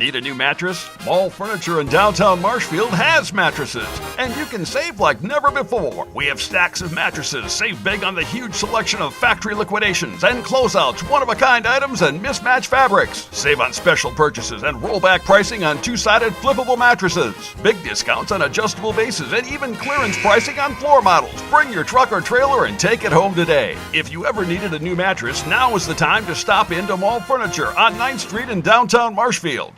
Need a new mattress? Mall Furniture in downtown Marshfield has mattresses, and you can save like never before. We have stacks of mattresses. Save big on the huge selection of factory liquidations and closeouts, one-of-a-kind items, and mismatched fabrics. Save on special purchases and rollback pricing on two-sided flippable mattresses. Big discounts on adjustable bases and even clearance pricing on floor models. Bring your truck or trailer and take it home today. If you ever needed a new mattress, now is the time to stop into Mall Furniture on 9th Street in downtown Marshfield.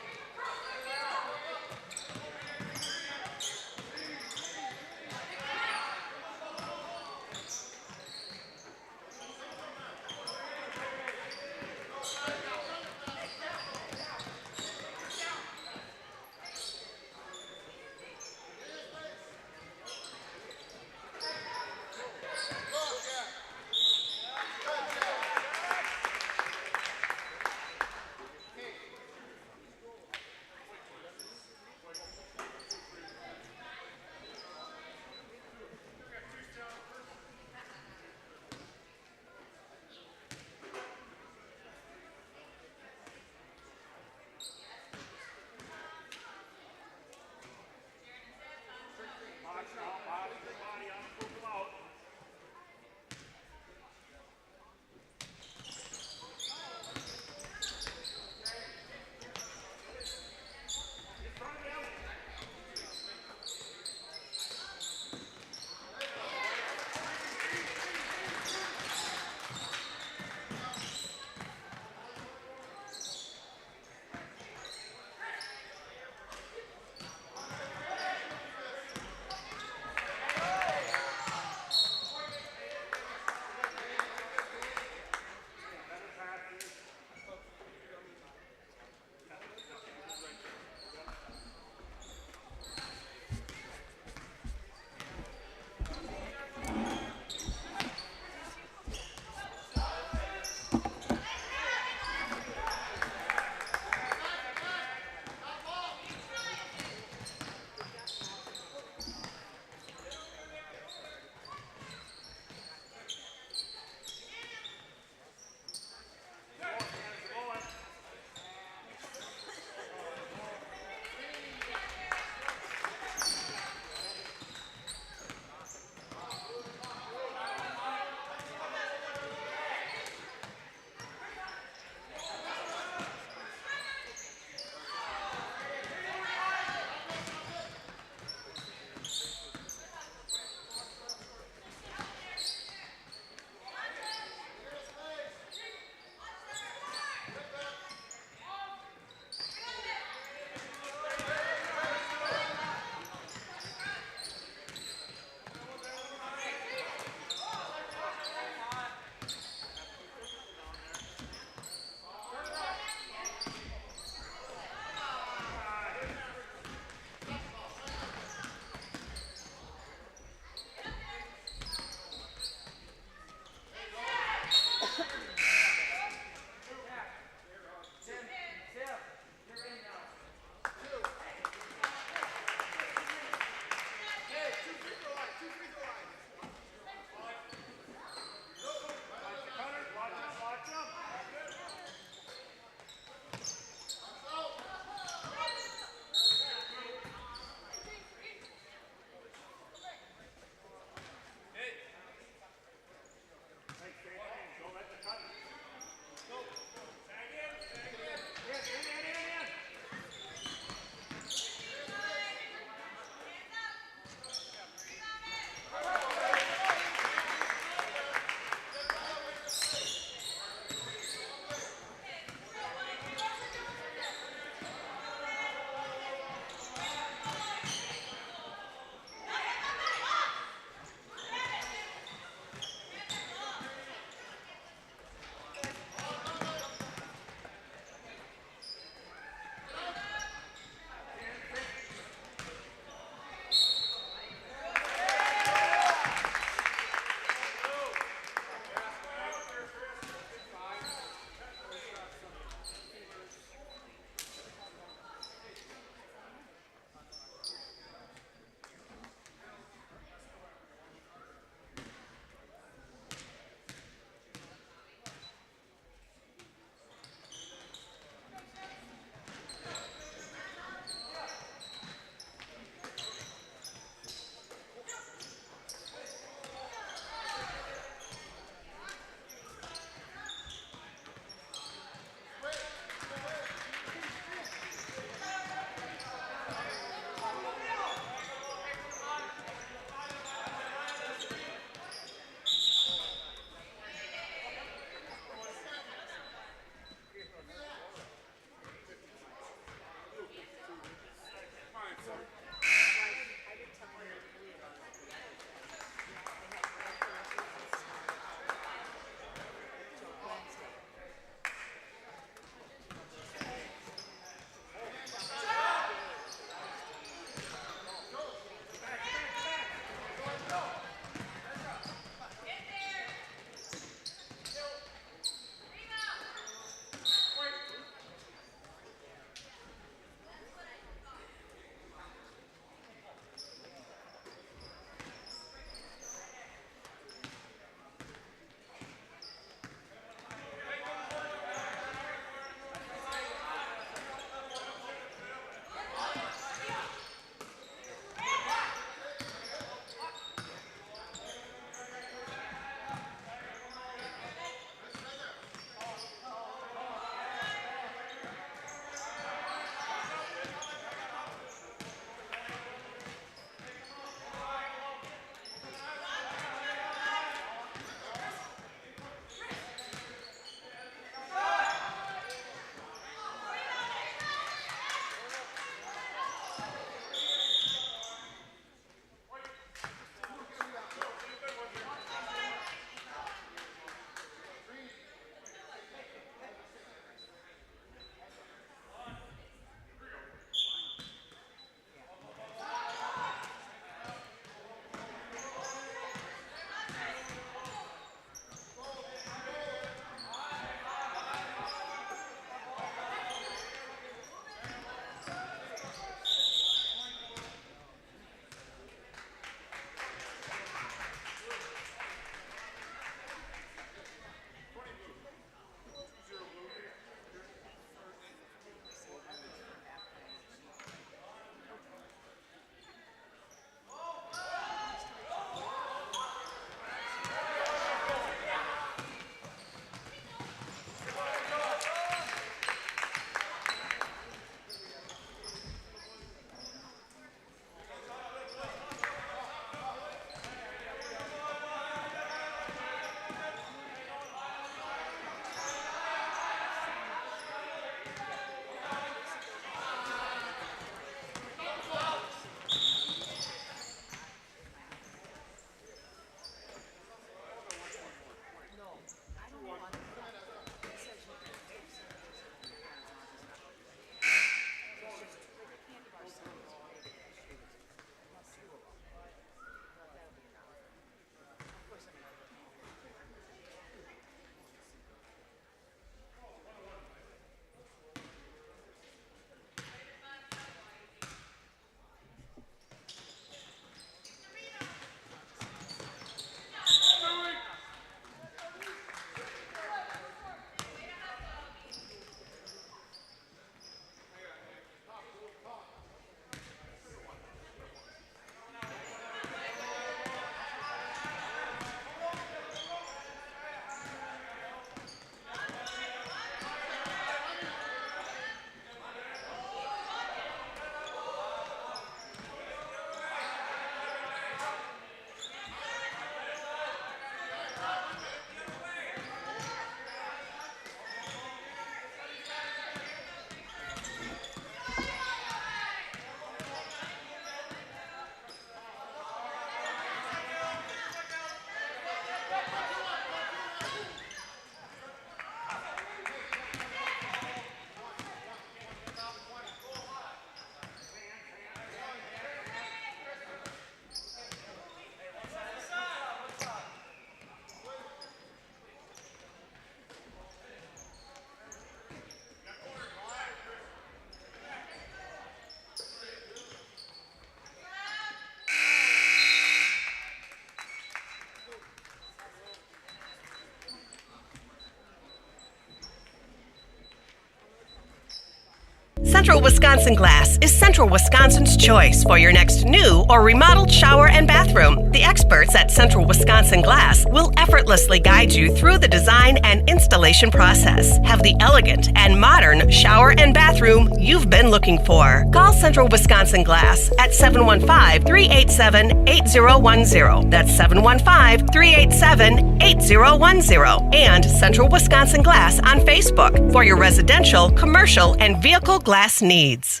Central Wisconsin Glass is Central Wisconsin's choice for your next new or remodeled shower and bathroom. The experts at Central Wisconsin Glass will effortlessly guide you through the design and installation process. Have the elegant and modern shower and bathroom you've been looking for. Call Central Wisconsin Glass at 715-387-8010. That's 715-387-8010. And Central Wisconsin Glass on Facebook for your residential, commercial, and vehicle glass needs.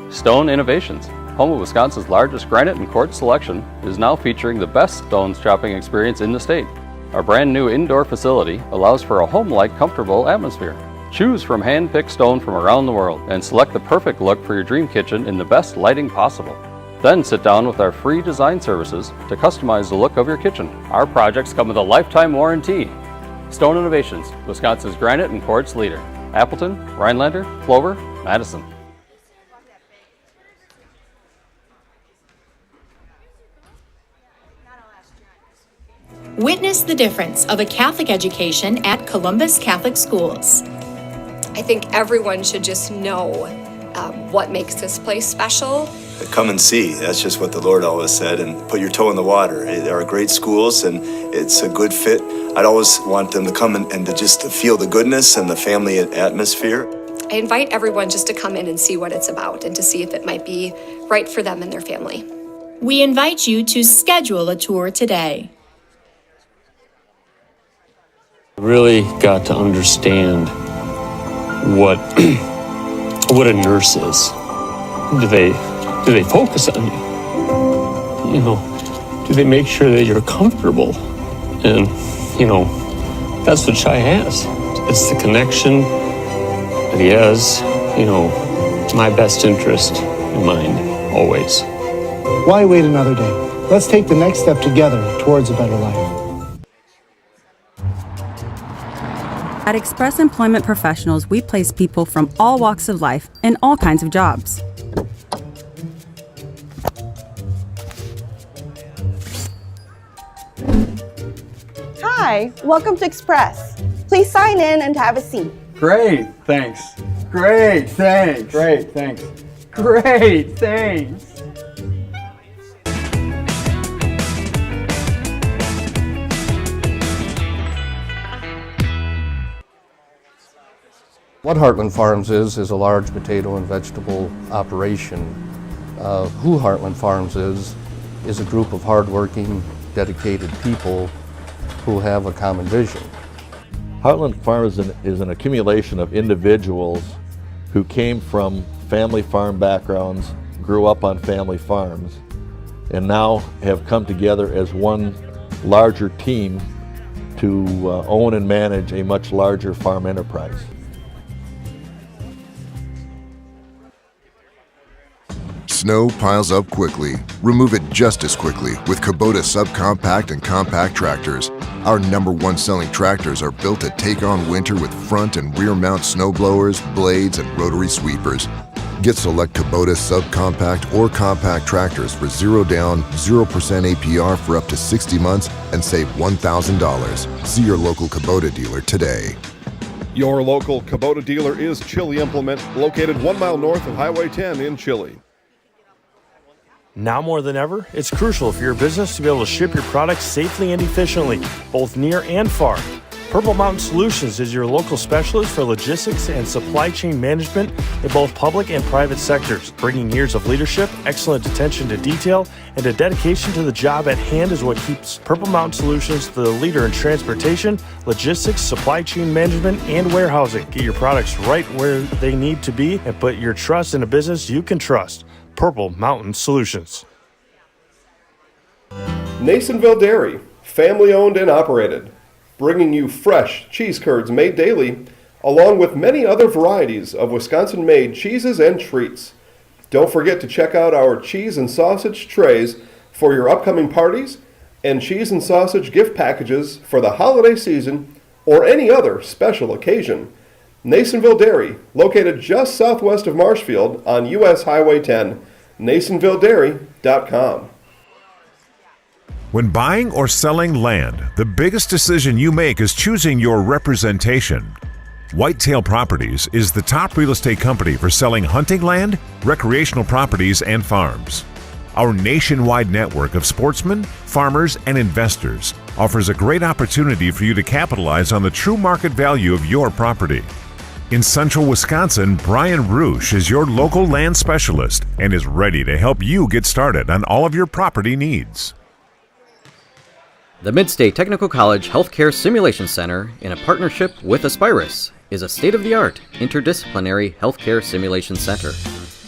Stone Innovations, home of Wisconsin's largest granite and quartz selection, is now featuring the best stones shopping experience in the state. Our brand new indoor facility allows for a home-like, comfortable atmosphere. Choose from hand-picked stone from around the world and select the perfect look for your dream kitchen in the best lighting possible. Then sit down with our free design services to customize the look of your kitchen. Our projects come with a lifetime warranty. Stone Innovations, Wisconsin's granite and quartz leader. Appleton, Rhinelander, Clover, Madison. Witness the difference of a Catholic education at Columbus Catholic Schools. I think everyone should just know what makes this place special. Come and see. That's just what the Lord always said, and put your toe in the water. There are great schools, and it's a good fit. I'd always want them to come and to just to feel the goodness and the family atmosphere. I invite everyone just to come in and see what it's about and to see if it might be right for them and their family. We invite you to schedule a tour today. Really got to understand what what a nurse is. Do they focus on you? You know, do they make sure that you're comfortable? And you know, that's what Chai has. It's the connection that he has. You know, my best interest in mind always. Why wait another day? Let's take the next step together towards a better life. At Express Employment Professionals, we place people from all walks of life in all kinds of jobs. Hi, welcome to Express. Please sign in and have a seat. Great, thanks. Great, thanks. Great, thanks. Great, thanks. What Heartland Farms is a large potato and vegetable operation. Who Heartland Farms is a group of hardworking, dedicated people who have a common vision. Heartland Farms is an accumulation of individuals who came from family farm backgrounds, grew up on family farms, and now have come together as one larger team to own and manage a much larger farm enterprise. Snow piles up quickly. Remove it just as quickly with Kubota subcompact and compact tractors. Our #1 selling tractors are built to take on winter with front and rear mount snow blowers, blades, and rotary sweepers. Get select Kubota subcompact or compact tractors for 0 down, 0% APR for up to 60 months and save $1,000. See your local Kubota dealer today. Your local Kubota dealer is Chili Implement, located 1 mile north of Highway 10 in Chili. Now more than ever, it's crucial for your business to be able to ship your products safely and efficiently, both near and far. Purple Mountain Solutions is your local specialist for logistics and supply chain management in both public and private sectors. Bringing years of leadership, excellent attention to detail, and a dedication to the job at hand is what keeps Purple Mountain Solutions the leader in transportation, logistics, supply chain management, and warehousing. Get your products right where they need to be and put your trust in a business you can trust. Purple Mountain Solutions. Nasonville Dairy, family owned and operated, bringing you fresh cheese curds made daily, along with many other varieties of Wisconsin-made cheeses and treats. Don't forget to check out our cheese and sausage trays for your upcoming parties and cheese and sausage gift packages for the holiday season or any other special occasion. Nasonville Dairy, located just southwest of Marshfield on US Highway 10, NasonvilleDairy.com. When buying or selling land, the biggest decision you make is choosing your representation. Whitetail Properties is the top real estate company for selling hunting land, recreational properties, and farms. Our nationwide network of sportsmen, farmers, and investors offers a great opportunity for you to capitalize on the true market value of your property. In Central Wisconsin, Brian Roosh is your local land specialist and is ready to help you get started on all of your property needs. The Midstate Technical College Healthcare Simulation Center, in a partnership with Aspirus, is a state-of-the-art interdisciplinary healthcare simulation center.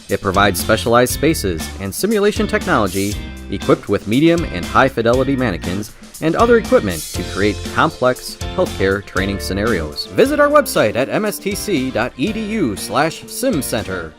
It provides specialized spaces and simulation technology equipped with medium and high-fidelity mannequins and other equipment to create complex healthcare training scenarios. Visit our website at mstc.edu/simcenter.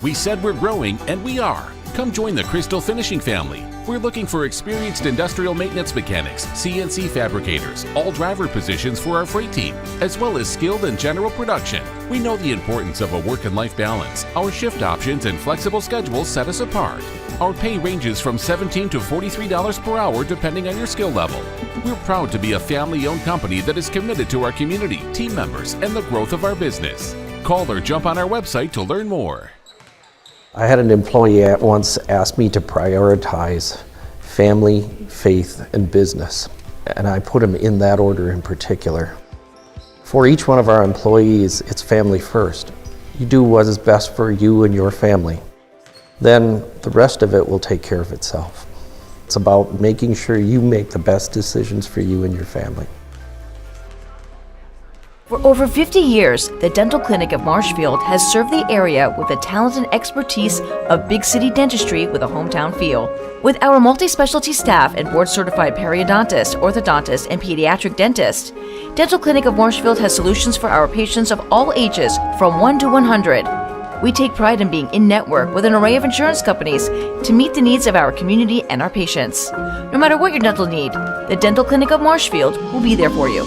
We said we're growing, and we are. Come join the Crystal Finishing family. We're looking for experienced industrial maintenance mechanics, CNC fabricators, all driver positions for our freight team, as well as skilled and general production. We know the importance of a work and life balance. Our shift options and flexible schedules set us apart. Our pay ranges from $17 to $43 per hour depending on your skill level. We're proud to be a family-owned company that is committed to our community, team members, and the growth of our business. Call or jump on our website to learn more. I had an employee at once ask me to prioritize family, faith, and business, and I put them in that order in particular. For each one of our employees, it's family first. You do what is best for you and your family. Then the rest of it will take care of itself. It's about making sure you make the best decisions for you and your family. For over 50 years, the Dental Clinic of Marshfield has served the area with the talent and expertise of big city dentistry with a hometown feel. With our multi-specialty staff and board-certified periodontist, orthodontist, and pediatric dentist, Dental Clinic of Marshfield has solutions for our patients of all ages from 1 to 100. We take pride in being in-network with an array of insurance companies to meet the needs of our community and our patients. No matter what your dental need, the Dental Clinic of Marshfield will be there for you.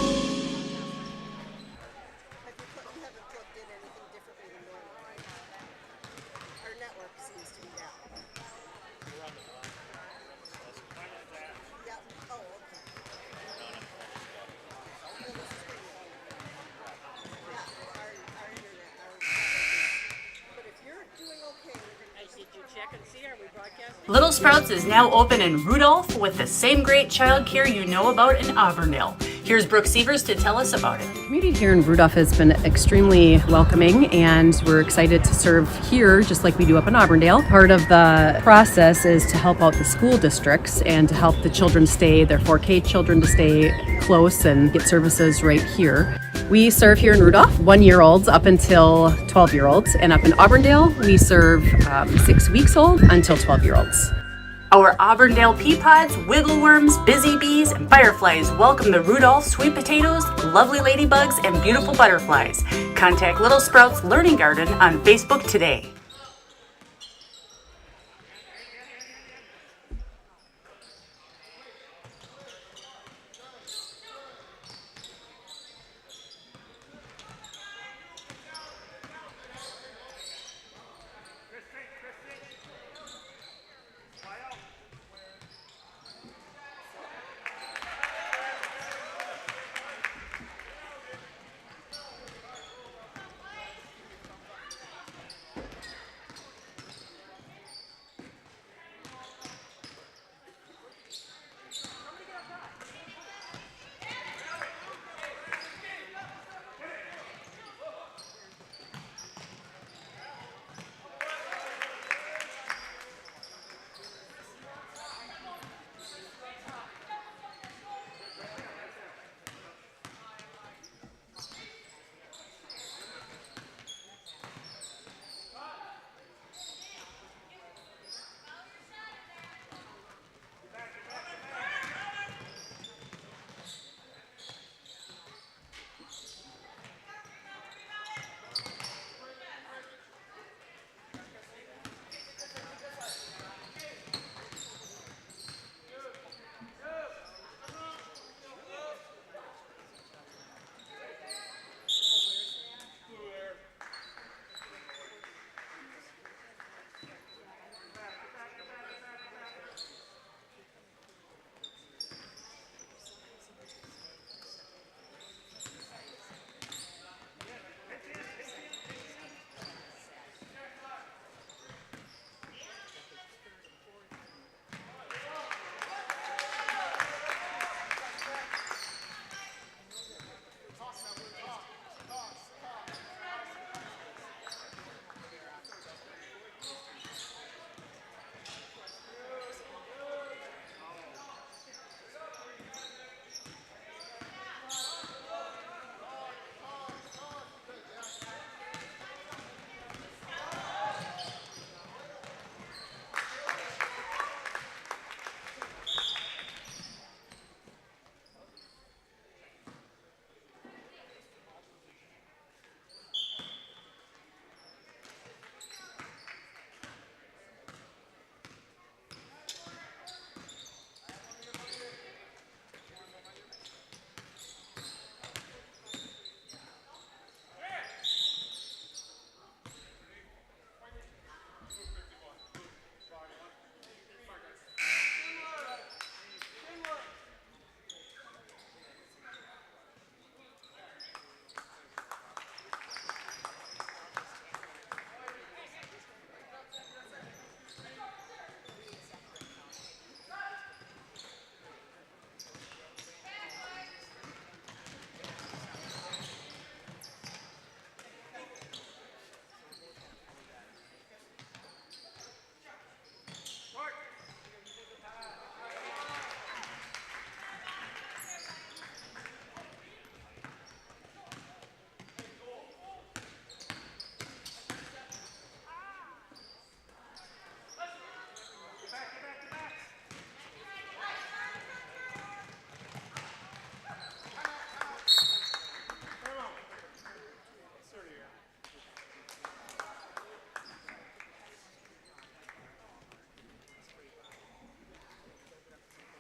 Little Sprouts is now open in Rudolph with the same great childcare you know about in Auburndale. Here's Brooke Sievers to tell us about it. The community here in Rudolph has been extremely welcoming, and we're excited to serve here just like we do up in Auburndale. Part of the process is to help out the school districts and to help the children stay, their 4K children to stay close and get services right here. We serve here in Rudolph 1-year-olds up until 12-year-olds, and up in Auburndale we serve 6 weeks old until 12-year-olds. Our Auburndale pea pods, wiggle worms, busy bees, and fireflies welcome the Rudolph sweet potatoes, lovely ladybugs, and beautiful butterflies. Contact Little Sprouts Learning Garden on Facebook today.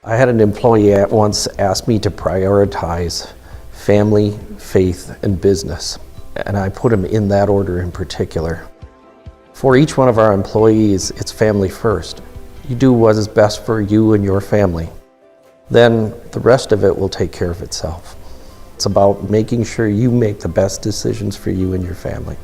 I had an employee at once ask me to prioritize family, faith, and business, and I put them in that order in particular. For each one of our employees, it's family first. You do what is best for you and your family. Then the rest of it will take care of itself. It's about making sure you make the best decisions for you and your family.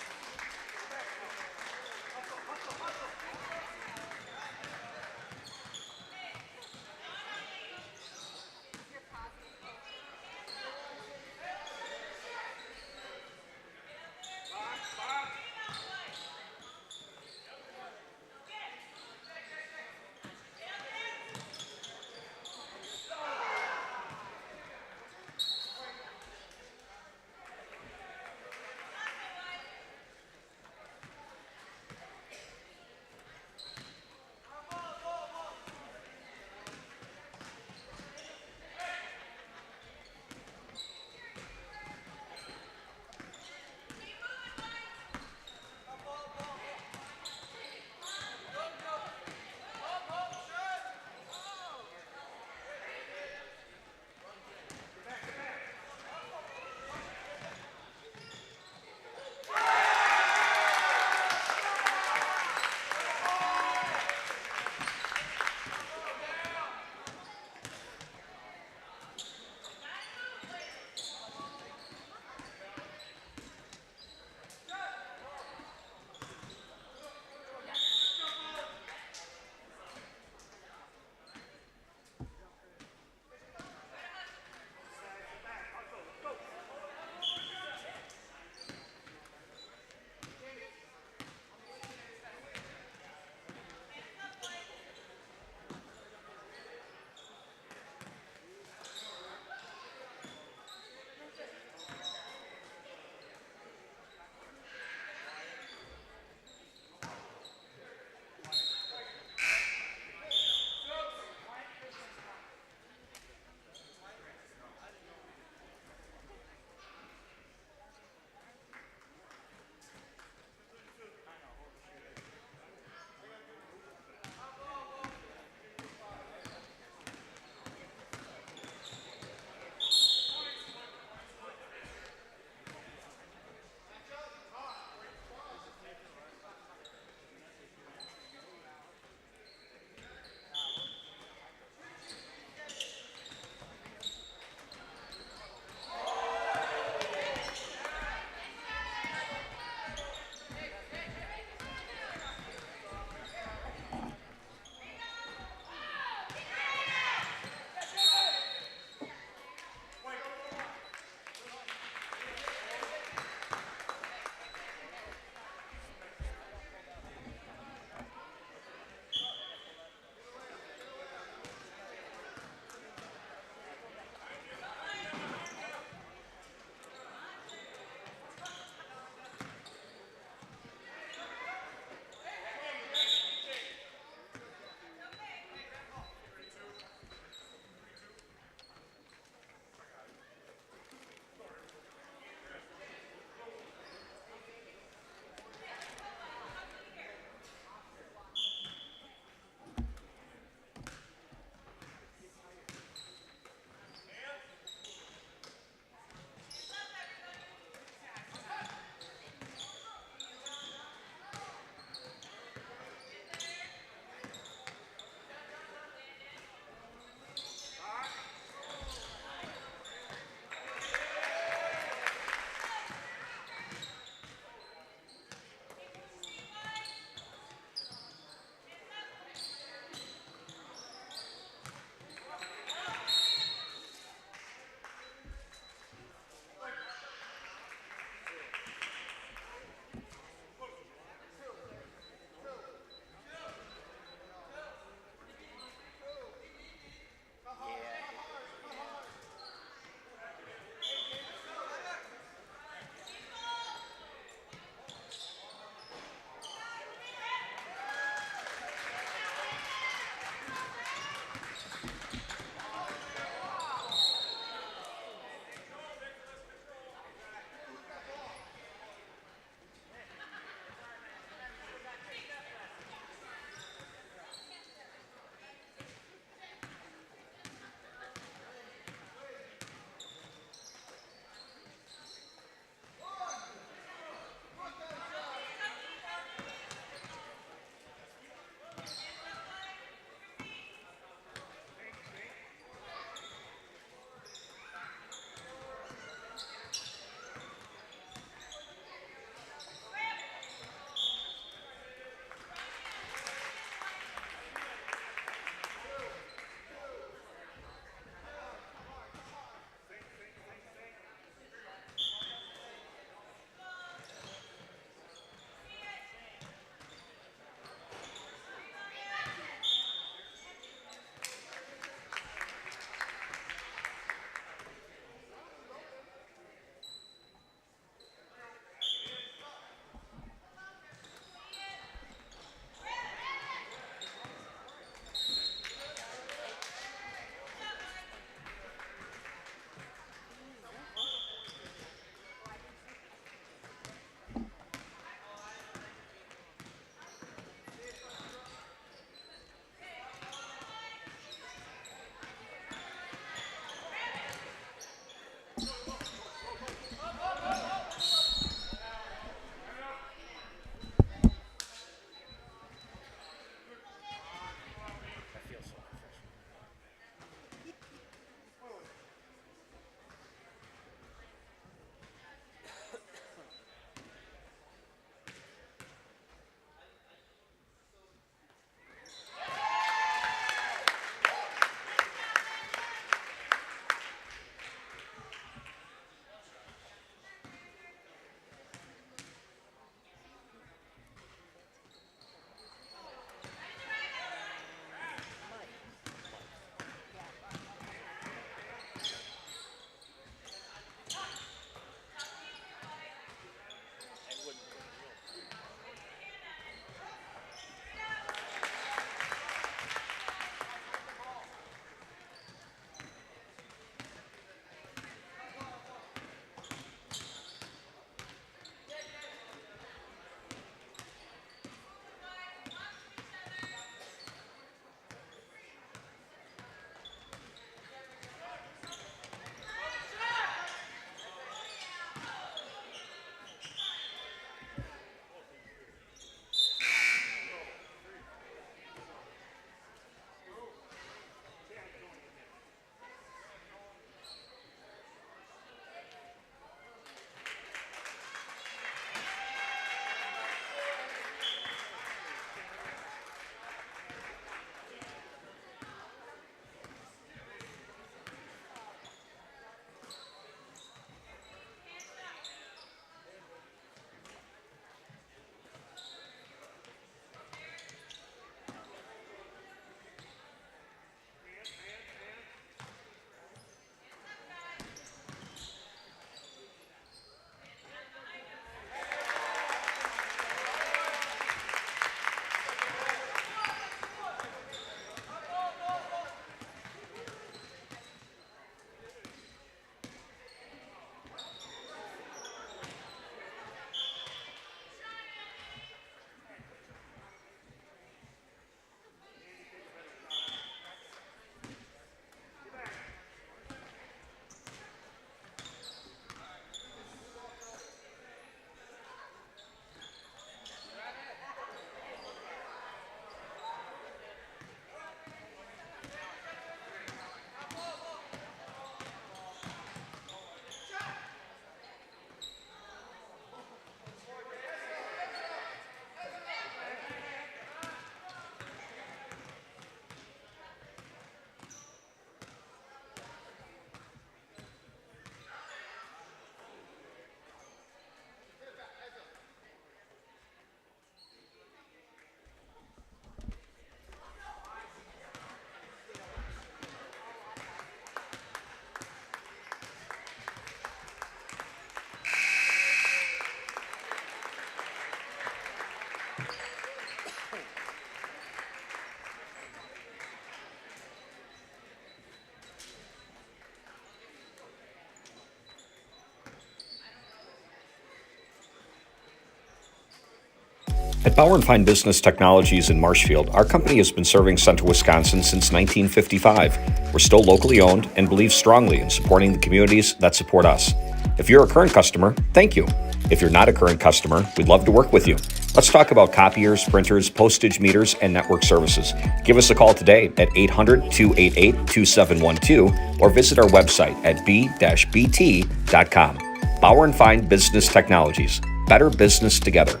At Bauer & Fine Business Technologies in Marshfield, our company has been serving Central Wisconsin since 1955. We're still locally owned and believe strongly in supporting the communities that support us. If you're a current customer, thank you. If you're not a current customer, we'd love to work with you. Let's talk about copiers, printers, postage meters, and network services. Give us a call today at 800-288-2712 or visit our website at b-bt.com. Bauer & Fine Business Technologies. Better business together.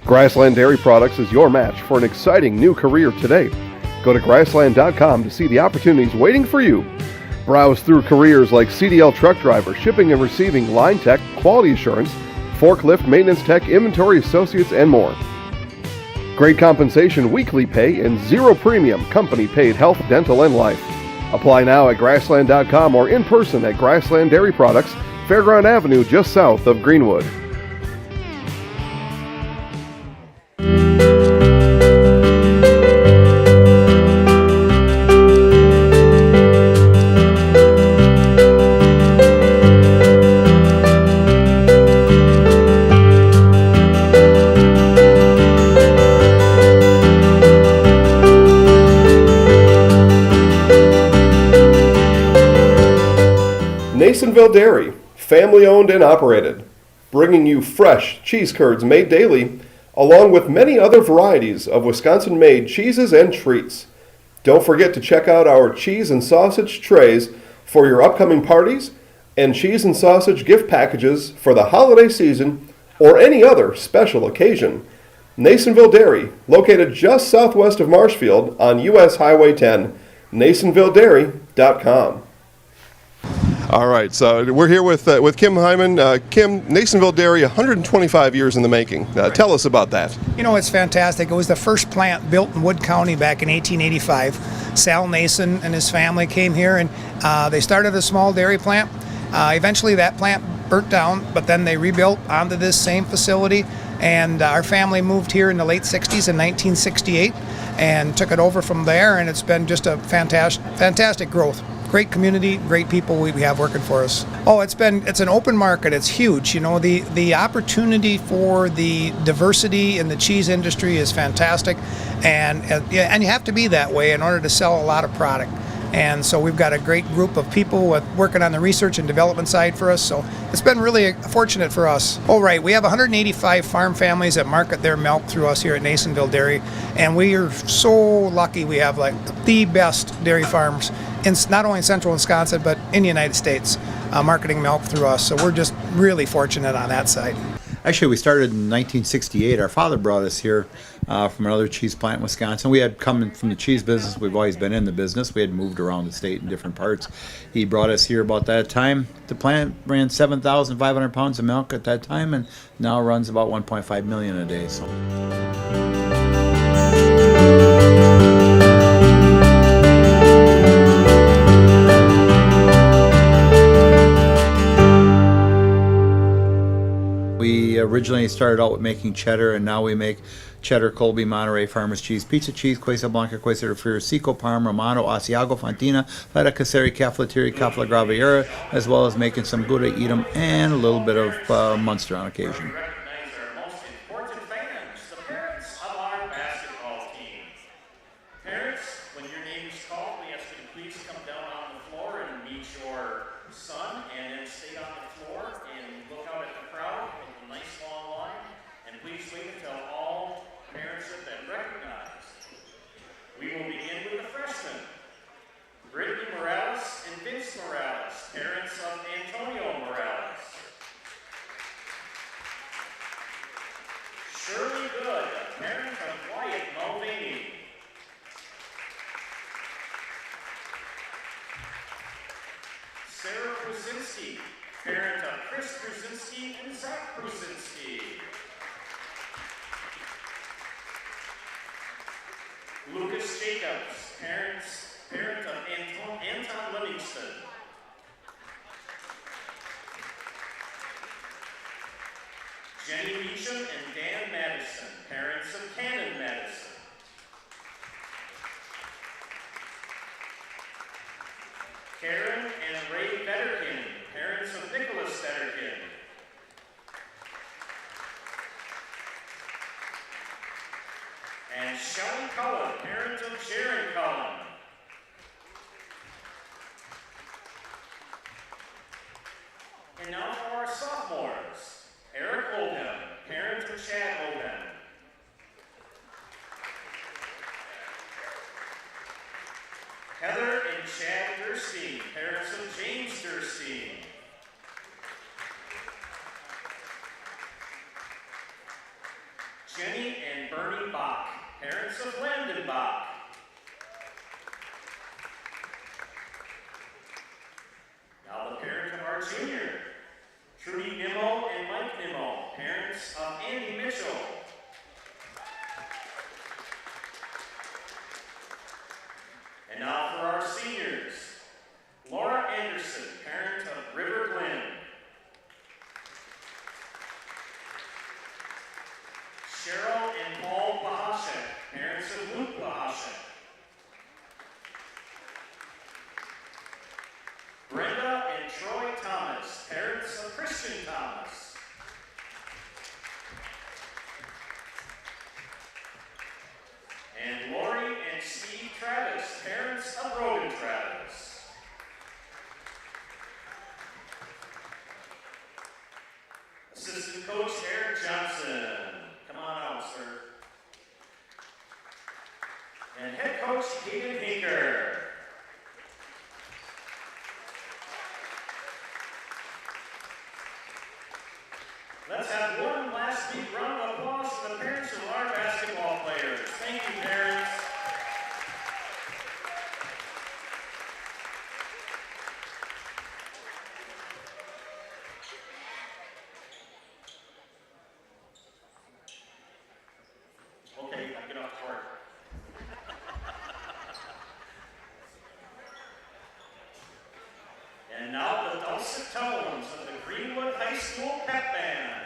Grassland Dairy Products is your match for an exciting new career today. Go to grassland.com to see the opportunities waiting for you. Browse through careers like CDL truck driver, shipping and receiving, line tech, quality assurance, forklift, maintenance tech, inventory associates, and more. Great compensation, weekly pay, and zero premium company-paid health, dental, and life. Apply now at grassland.com or in person at Grassland Dairy Products, Fairground Avenue, just south of Greenwood. Nasonville Dairy, family owned and operated, bringing you fresh cheese curds made daily, along with many other varieties of Wisconsin-made cheeses and treats. Don't forget to check out our cheese and sausage trays for your upcoming parties and cheese and sausage gift packages for the holiday season or any other special occasion. Nasonville Dairy, located just southwest of Marshfield on US Highway 10, nasonvilledairy.com. All right, so we're here with Kim Hyman. Kim, Nasonville Dairy, 125 years in the making. Tell us about that. You know, it's fantastic. It was the first plant built in Wood County back in 1885. Sal Nason and his family came here, and they started a small dairy plant. Eventually that plant burnt down, but then they rebuilt onto this same facility, and our family moved here in the late 60s in 1968 and took it over from there, and it's been just a fantastic growth. Great community, great people we have working for us. Oh, it's an open market. It's huge. You know, the opportunity for the diversity in the cheese industry is fantastic, and you have to be that way in order to sell a lot of product. And so we've got a great group of people working on the research and development side for us. So it's been really fortunate for us. Oh, right. We have 185 farm families that market their milk through us here at Nasonville Dairy. And we are so lucky we have like the best dairy farms in not only in central Wisconsin, but in the United States, marketing milk through us. So we're just really fortunate on that side. Actually, we started in 1968. Our father brought us here from another cheese plant in Wisconsin. We had come from the cheese business. We've always been in the business. We had moved around the state in different parts. He brought us here about that time. The plant ran 7,500 pounds of milk at that time, and now runs about 1.5 million a day. So. We originally started out with making cheddar, and now we make cheddar, Colby, Monterey, Farmers cheese, pizza cheese, Quesa Blanca, Quesa de Friar, Seco, Parma, Romano, Asiago, Fontina, Feta Caseri, Caflateri, Cafla Graviera, as well as making some Gouda Edam and a little bit of Munster on occasion. Parent of Chris Krasinski and Zach Krasinski. Lucas Jacobs, parent of Anton Livingston. Jenny Beecham and Dan Madison, parents of Cannon Madison. Karen and Ray Vetterkin, parents of Nicholas Vetterkin. And now for our sophomores, Eric Oldham, parent of Chad Oldham. Heather and Chad Durstein, parents of James Durstein. Jenny and Bernie Bach, parents of Landon Bach. Now the parent of our junior, Trudy Nimmo and Mike Nimmo, parents of Andy Mitchell. And now for our seniors, Laura Anderson, parent of River Glen. Cheryl and Paul Bahashek, parents of Luke Bahashek. Brenda and Troy Thomas, parents of Christian Thomas. And Lori and Steve Travis, parents of Rogan Travis. Assistant coach Eric Johnson. Come on out, sir. And head coach Hayden Hinker. Let's have one last big round of applause for the parents of our basketball players. Thank you, parents. Okay, I get off to work. And now the dulcet tones of the Greenwood High School Pep Band.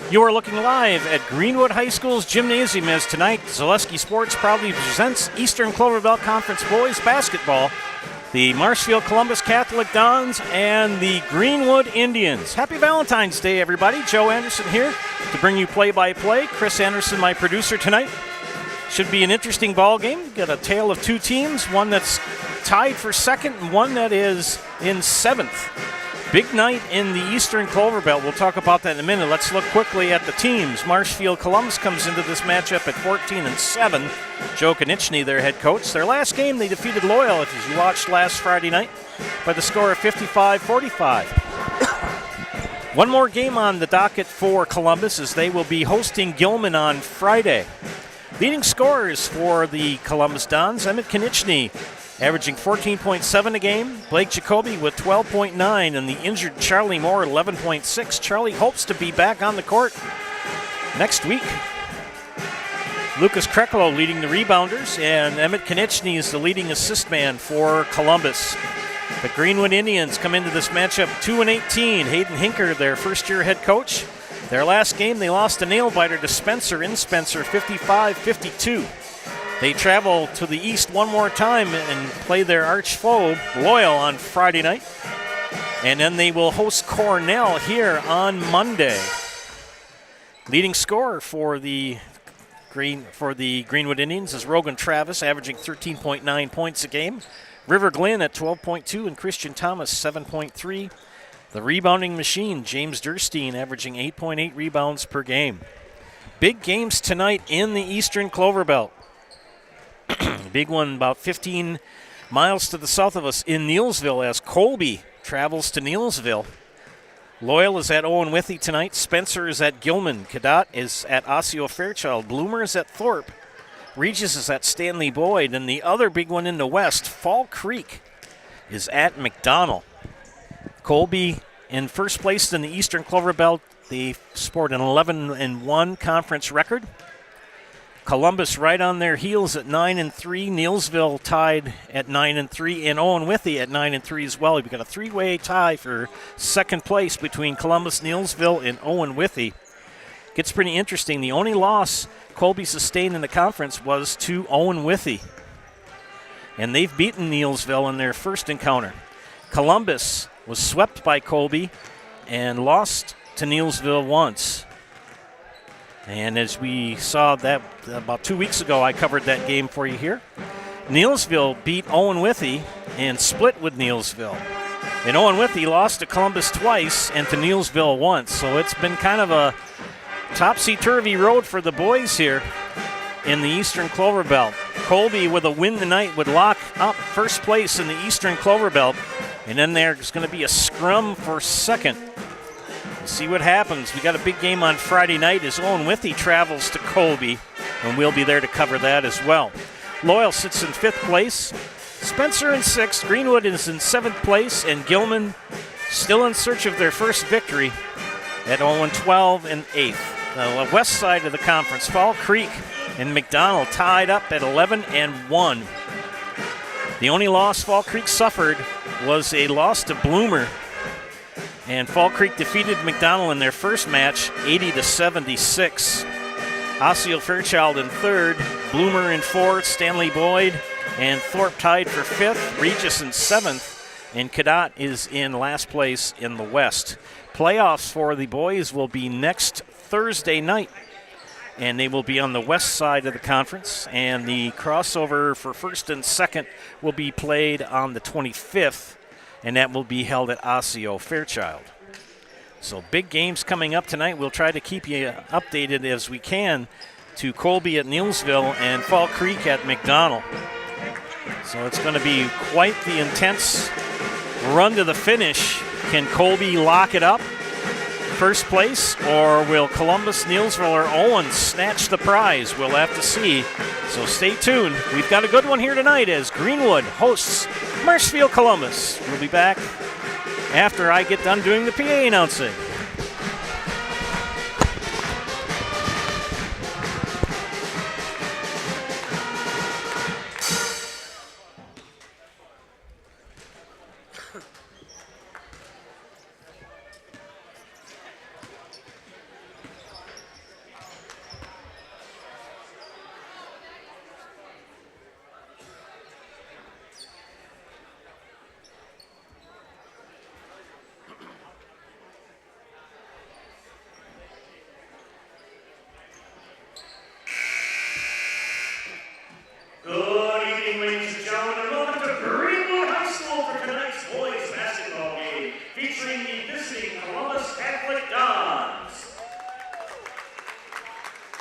You are looking live at Greenwood High School's gymnasium as tonight Zaleski Sports proudly presents Eastern Clover Belt Conference Boys Basketball, the Marshfield Columbus Catholic Dons, and the Greenwood Indians. Happy Valentine's Day, everybody. Joe Anderson here to bring you play-by-play. Chris Anderson, my producer tonight. Should be an interesting ball game. We've got a tale of two teams, one that's tied for second and one that is in seventh. Big night in the Eastern Clover Belt. We'll talk about that in a minute. Let's look quickly at the teams. Marshfield Columbus comes into this matchup at 14-7. Joe Konieczny, their head coach. Their last game, they defeated Loyal, as you watched last Friday night, by the score of 55-45. One more game on the docket for Columbus as they will be hosting Gilman on Friday. Leading scorers for the Columbus Dons, Emmett Konieczny, averaging 14.7 a game. Blake Jacoby with 12.9, and the injured Charlie Moore, 11.6. Charlie hopes to be back on the court next week. Lucas Kreklo leading the rebounders, and Emmett Konieczny is the leading assist man for Columbus. The Greenwood Indians come into this matchup 2-18. Hayden Hinker, their first-year head coach. Their last game, they lost a nail-biter to Spencer in Spencer, 55-52. They travel to the east one more time and play their arch foe, Loyal, on Friday night. And then they will host Cornell here on Monday. Leading scorer for the Greenwood Indians is Rogan Travis, averaging 13.9 points a game. River Glenn at 12.2 and Christian Thomas, 7.3. The rebounding machine, James Durstein, averaging 8.8 rebounds per game. Big games tonight in the Eastern Clover Belt. Big one about 15 miles to the south of us in Neillsville as Colby travels to Neillsville. Loyal is at Owen Withy tonight. Spencer is at Gilman. Cadott is at Osseo Fairchild. Bloomer is at Thorpe. Regis is at Stanley Boyd. And the other big one in the west, Fall Creek, is at McDonell. Colby in first place in the Eastern Clover Belt. They sport an 11-1 conference record. Columbus right on their heels at 9-3. Neillsville tied at 9-3, and Owen Withy at 9-3 as well. We've got a three-way tie for second place between Columbus, Neillsville, and Owen Withy. Gets pretty interesting. The only loss Colby sustained in the conference was to Owen Withy, and they've beaten Neillsville in their first encounter. Columbus was swept by Colby and lost to Neillsville once. And as we saw that about 2 weeks ago, I covered that game for you here. Neillsville beat Owen Withy and split with Neillsville. And Owen Withy lost to Columbus twice and to Neillsville once. So it's been kind of a topsy-turvy road for the boys here in the Eastern Clover Belt. Colby with a win tonight would lock up first place in the Eastern Clover Belt. And then there's going to be a scrum for second. See what happens. We got a big game on Friday night as Owen Withy travels to Colby, and we'll be there to cover that as well. Loyal sits in fifth place. Spencer in sixth. Greenwood is in seventh place, and Gilman still in search of their first victory at 0-12 and eighth. The west side of the conference, Fall Creek and McDonell tied up at 11-1. The only loss Fall Creek suffered was a loss to Bloomer. And Fall Creek defeated McDonell in their first match, 80-76. Osseo Fairchild in third, Bloomer in fourth, Stanley Boyd and Thorpe tied for fifth, Regis in seventh, and Cadott is in last place in the West. Playoffs for the boys will be next Thursday night, and they will be on the west side of the conference, and the crossover for first and second will be played on the 25th. And that will be held at Osseo Fairchild. So big games coming up tonight. We'll try to keep you updated as we can to Colby at Neillsville and Fall Creek at McDonell. So it's going to be quite the intense run to the finish. Can Colby lock it up first place, or will Columbus, Neillsville, or Owen snatch the prize? We'll have to see. So stay tuned. We've got a good one here tonight as Greenwood hosts Marshfield Columbus. We'll be back after I get done doing the PA announcing.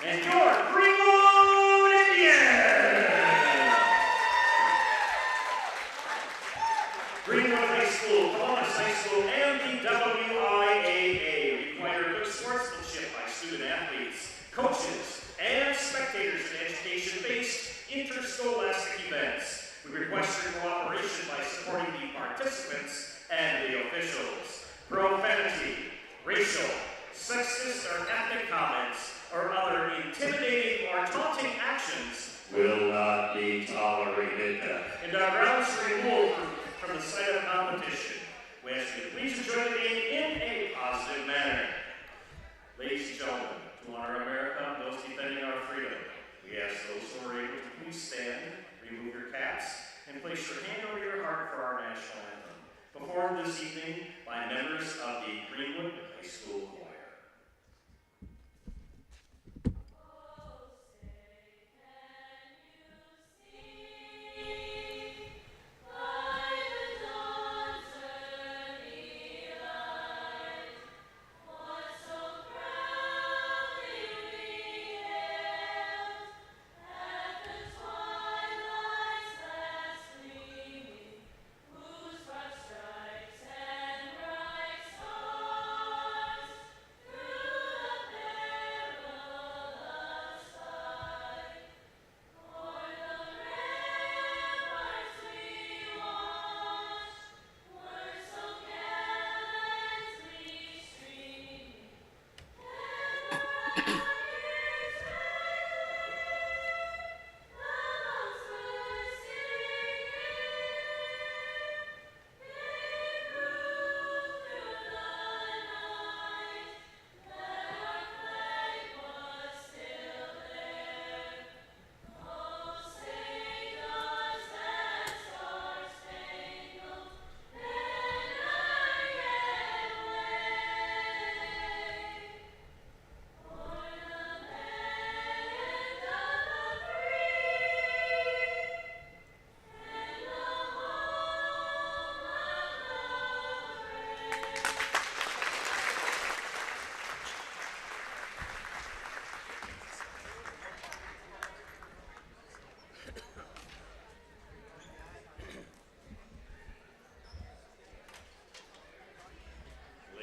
and your Greenwood Indians! Greenwood High School, Columbus High School, and the WIAA require good sportsmanship by student athletes, coaches, and spectators in education-based interscholastic events. We request your cooperation by supporting the participants and the officials. Profanity, racial, sexist or ethnic comments, or other intimidating or taunting actions will not be tolerated and are grounds removed from the site of competition. We ask you to please enjoy the game in a positive manner. Ladies and gentlemen, to honor America and those defending our freedom, we ask those who are able to please stand, remove your caps, and place your hand over your heart for our national anthem, performed this evening by members of the Greenwood High School Choir.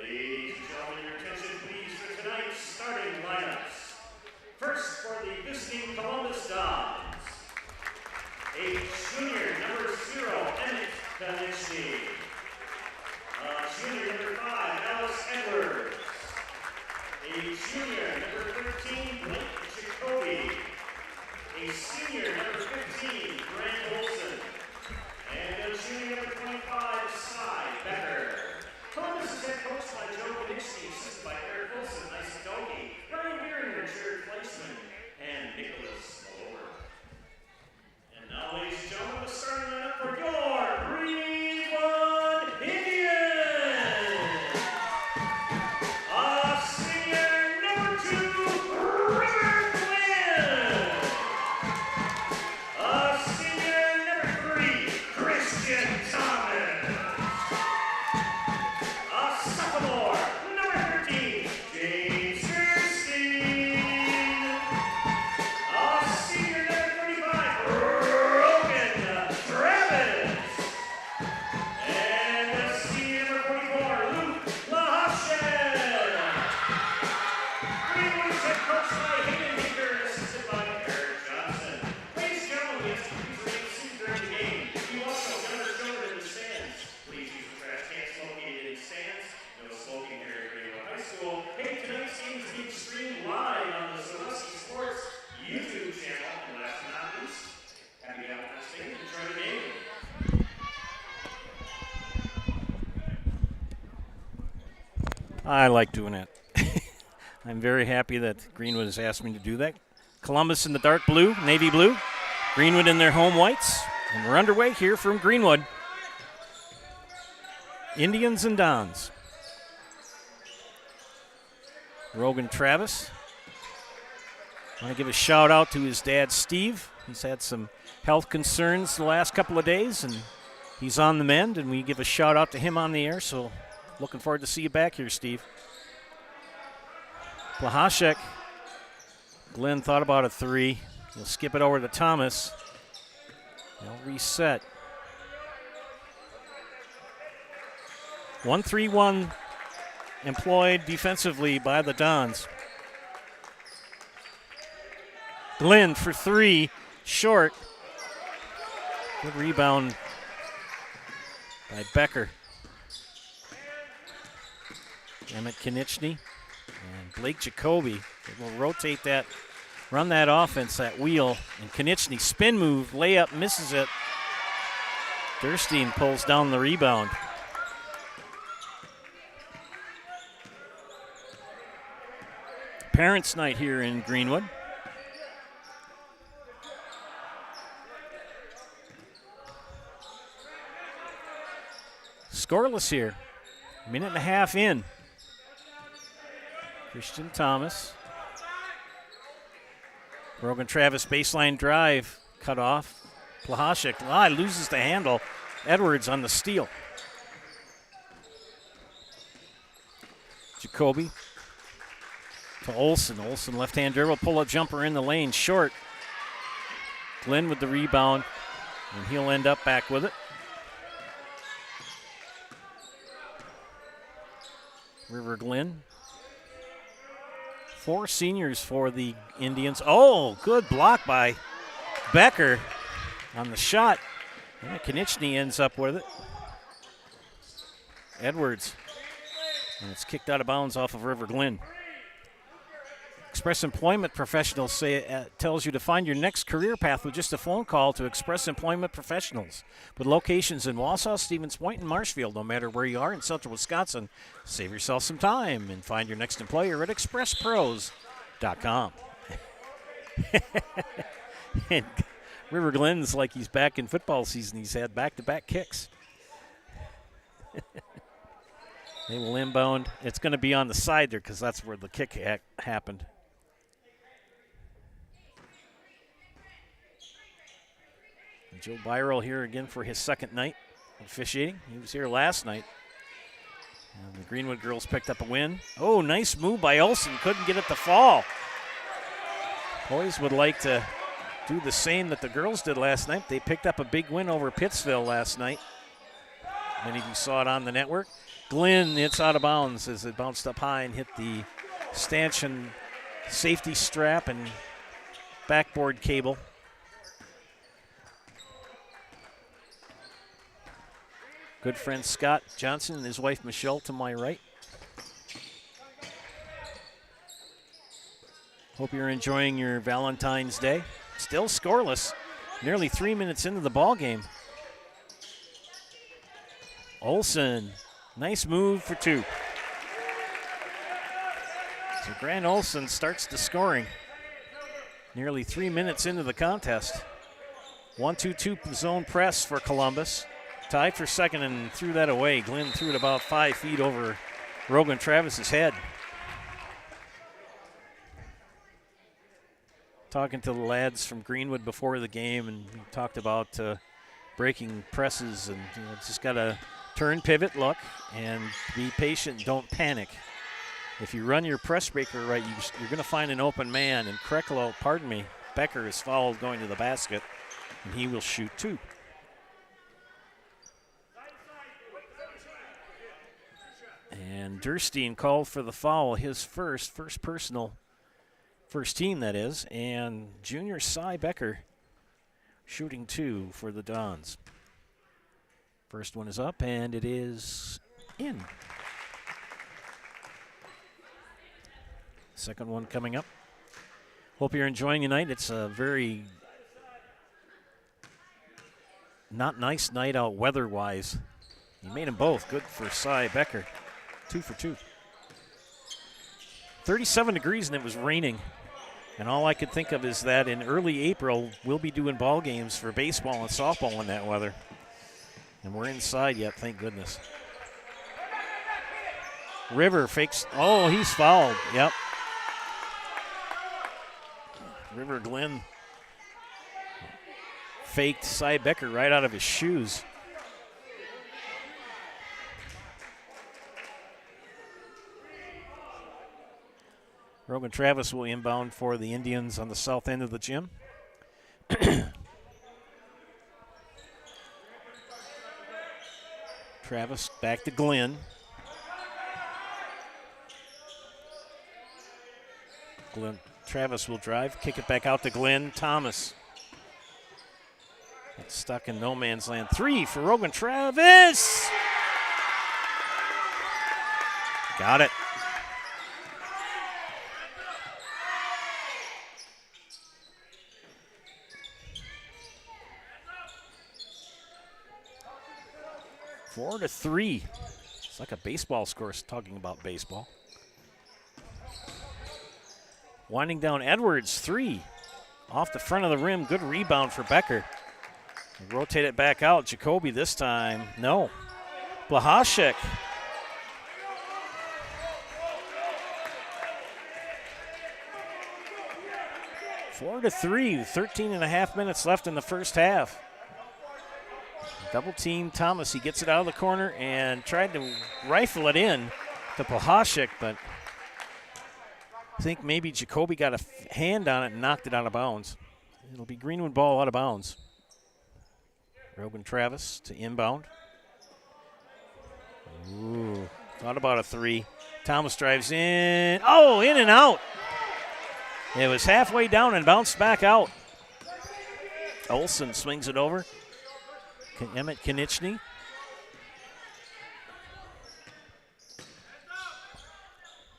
Ladies and gentlemen, your attention please for tonight's starting lineups. First for the visiting Columbus Dons, a junior number 0, Emmett Kalichny. Junior number 5, Alice Edwards. A junior number 13, Blake Jacoby. A senior number 15, Grant Olson. And a junior number 25, Cy Becker. Columbus is head coached by Joe Konieczny, assisted by Eric Wilson, Nice Dogi, Brian Beeringer, Jared Fleischman, and Nicholas Malone. And now, ladies and gentlemen, the starting lineup for your Greenwood Indians. Senior number 2, Robert Flynn. Senior number 3, Christian Thomas. Sophomore, number 13, James Gerstein. Senior number 35, Rogan Travis. And senior number 44, Luke LaHashed. Greenwood is head coached by Hayden Hicker, assisted by Eric Johnson. Ladies and gentlemen, we ask you to please remain seated during the game. You also younger children in the stands. Please use the trash cans located in stands. No smoking here at Greenwood High School. Hey, tonight's game is being streamed live on the Zaleski Sports YouTube channel. And last but not least, happy Valentine's Day. Enjoy the game. I like doing it. I'm very happy that Greenwood has asked me to do that. Columbus in the dark blue, navy blue. Greenwood in their home whites. And we're underway here from Greenwood. Indians and Dons. Rogan Travis. I want to give a shout out to his dad, Steve. He's had some health concerns the last couple of days, and he's on the mend, and we give a shout out to him on the air. So looking forward to see you back here, Steve. Plahashek Glenn thought about a three. He'll skip it over to Thomas. They'll reset. 1-3-1 employed defensively by the Dons. Glenn for three, short. Good rebound by Becker. Emmett Konieczny and Blake Jacoby. They will rotate that, run that offense, that wheel. And Konieczny spin move, layup, misses it. Durstein pulls down the rebound. Parents' night here in Greenwood. Scoreless here. Minute and a half in. Christian Thomas. Brogan Travis baseline drive cut off. Plahashik loses the handle. Edwards on the steal. Jacoby to Olsen. Olsen left-hand dribble, pull-up jumper in the lane, short. Glenn with the rebound, and he'll end up back with it. River Glenn. 4 seniors for the Indians. Oh, good block by Becker on the shot. And Konieczny ends up with it. Edwards. And it's kicked out of bounds off of River Glen. Express Employment Professionals say it tells you to find your next career path with just a phone call to Express Employment Professionals. With locations in Wausau, Stevens Point, and Marshfield, no matter where you are in central Wisconsin, save yourself some time and find your next employer at expresspros.com. And River Glen's like he's back in football season. He's had back-to-back kicks. They will inbound. It's going to be on the side there because that's where the kick happened. And Joe Byrell here again for his second night officiating. He was here last night. And the Greenwood girls picked up a win. Oh, nice move by Olsen. Couldn't get it to fall. Boys would like to do the same that the girls did last night. They picked up a big win over Pittsville last night. Many of you saw it on the network. Glenn, it's out of bounds as it bounced up high and hit the stanchion safety strap and backboard cable. Good friend Scott Johnson and his wife Michelle to my right. Hope you're enjoying your Valentine's Day. Still scoreless, nearly 3 minutes into the ball game. Olsen, nice move for 2. So Grant Olsen starts the scoring. Nearly 3 minutes into the contest. 1-2-2 zone press for Columbus. Tied for second and threw that away. Glenn threw it about 5 feet over Rogan Travis's head. Talking to the lads from Greenwood before the game, and we talked about breaking presses and just got to turn, pivot, look, and be patient. Don't panic. If you run your press breaker right, you're going to find an open man. And Becker is fouled going to the basket, and he will shoot 2. And Durstein called for the foul, his first team that is, and junior Cy Becker shooting 2 for the Dons. First one is up, and it is in. Second one coming up. Hope you're enjoying the night. It's a very not nice night out weather-wise. He made them both. Good for Cy Becker. 2 for 2. 37 degrees, and it was raining. And all I could think of is that in early April, we'll be doing ball games for baseball and softball in that weather. And we're inside yet, thank goodness. River fakes. Oh, he's fouled. Yep. River Glenn faked Cy Becker right out of his shoes. Rogan Travis will inbound for the Indians on the south end of the gym. Travis back to Glenn. Travis will drive, kick it back out to Glenn. Thomas. It's stuck in no man's land. 3 for Rogan Travis. Got it. Four to 3. It's like a baseball score, talking about baseball. Winding down Edwards, 3. Off the front of the rim, good rebound for Becker. Rotate it back out. Jacoby this time, no. Blahashek. Four to 3, 13 and a half minutes left in the first half. Double team Thomas. He gets it out of the corner and tried to rifle it in to Blahashek, but I think maybe Jacoby got a hand on it and knocked it out of bounds. It'll be Greenwood ball out of bounds. Rogan Travis to inbound. Ooh, thought about a 3. Thomas drives in. Oh, in and out. It was halfway down and bounced back out. Olsen swings it over. Emmett Konieczny.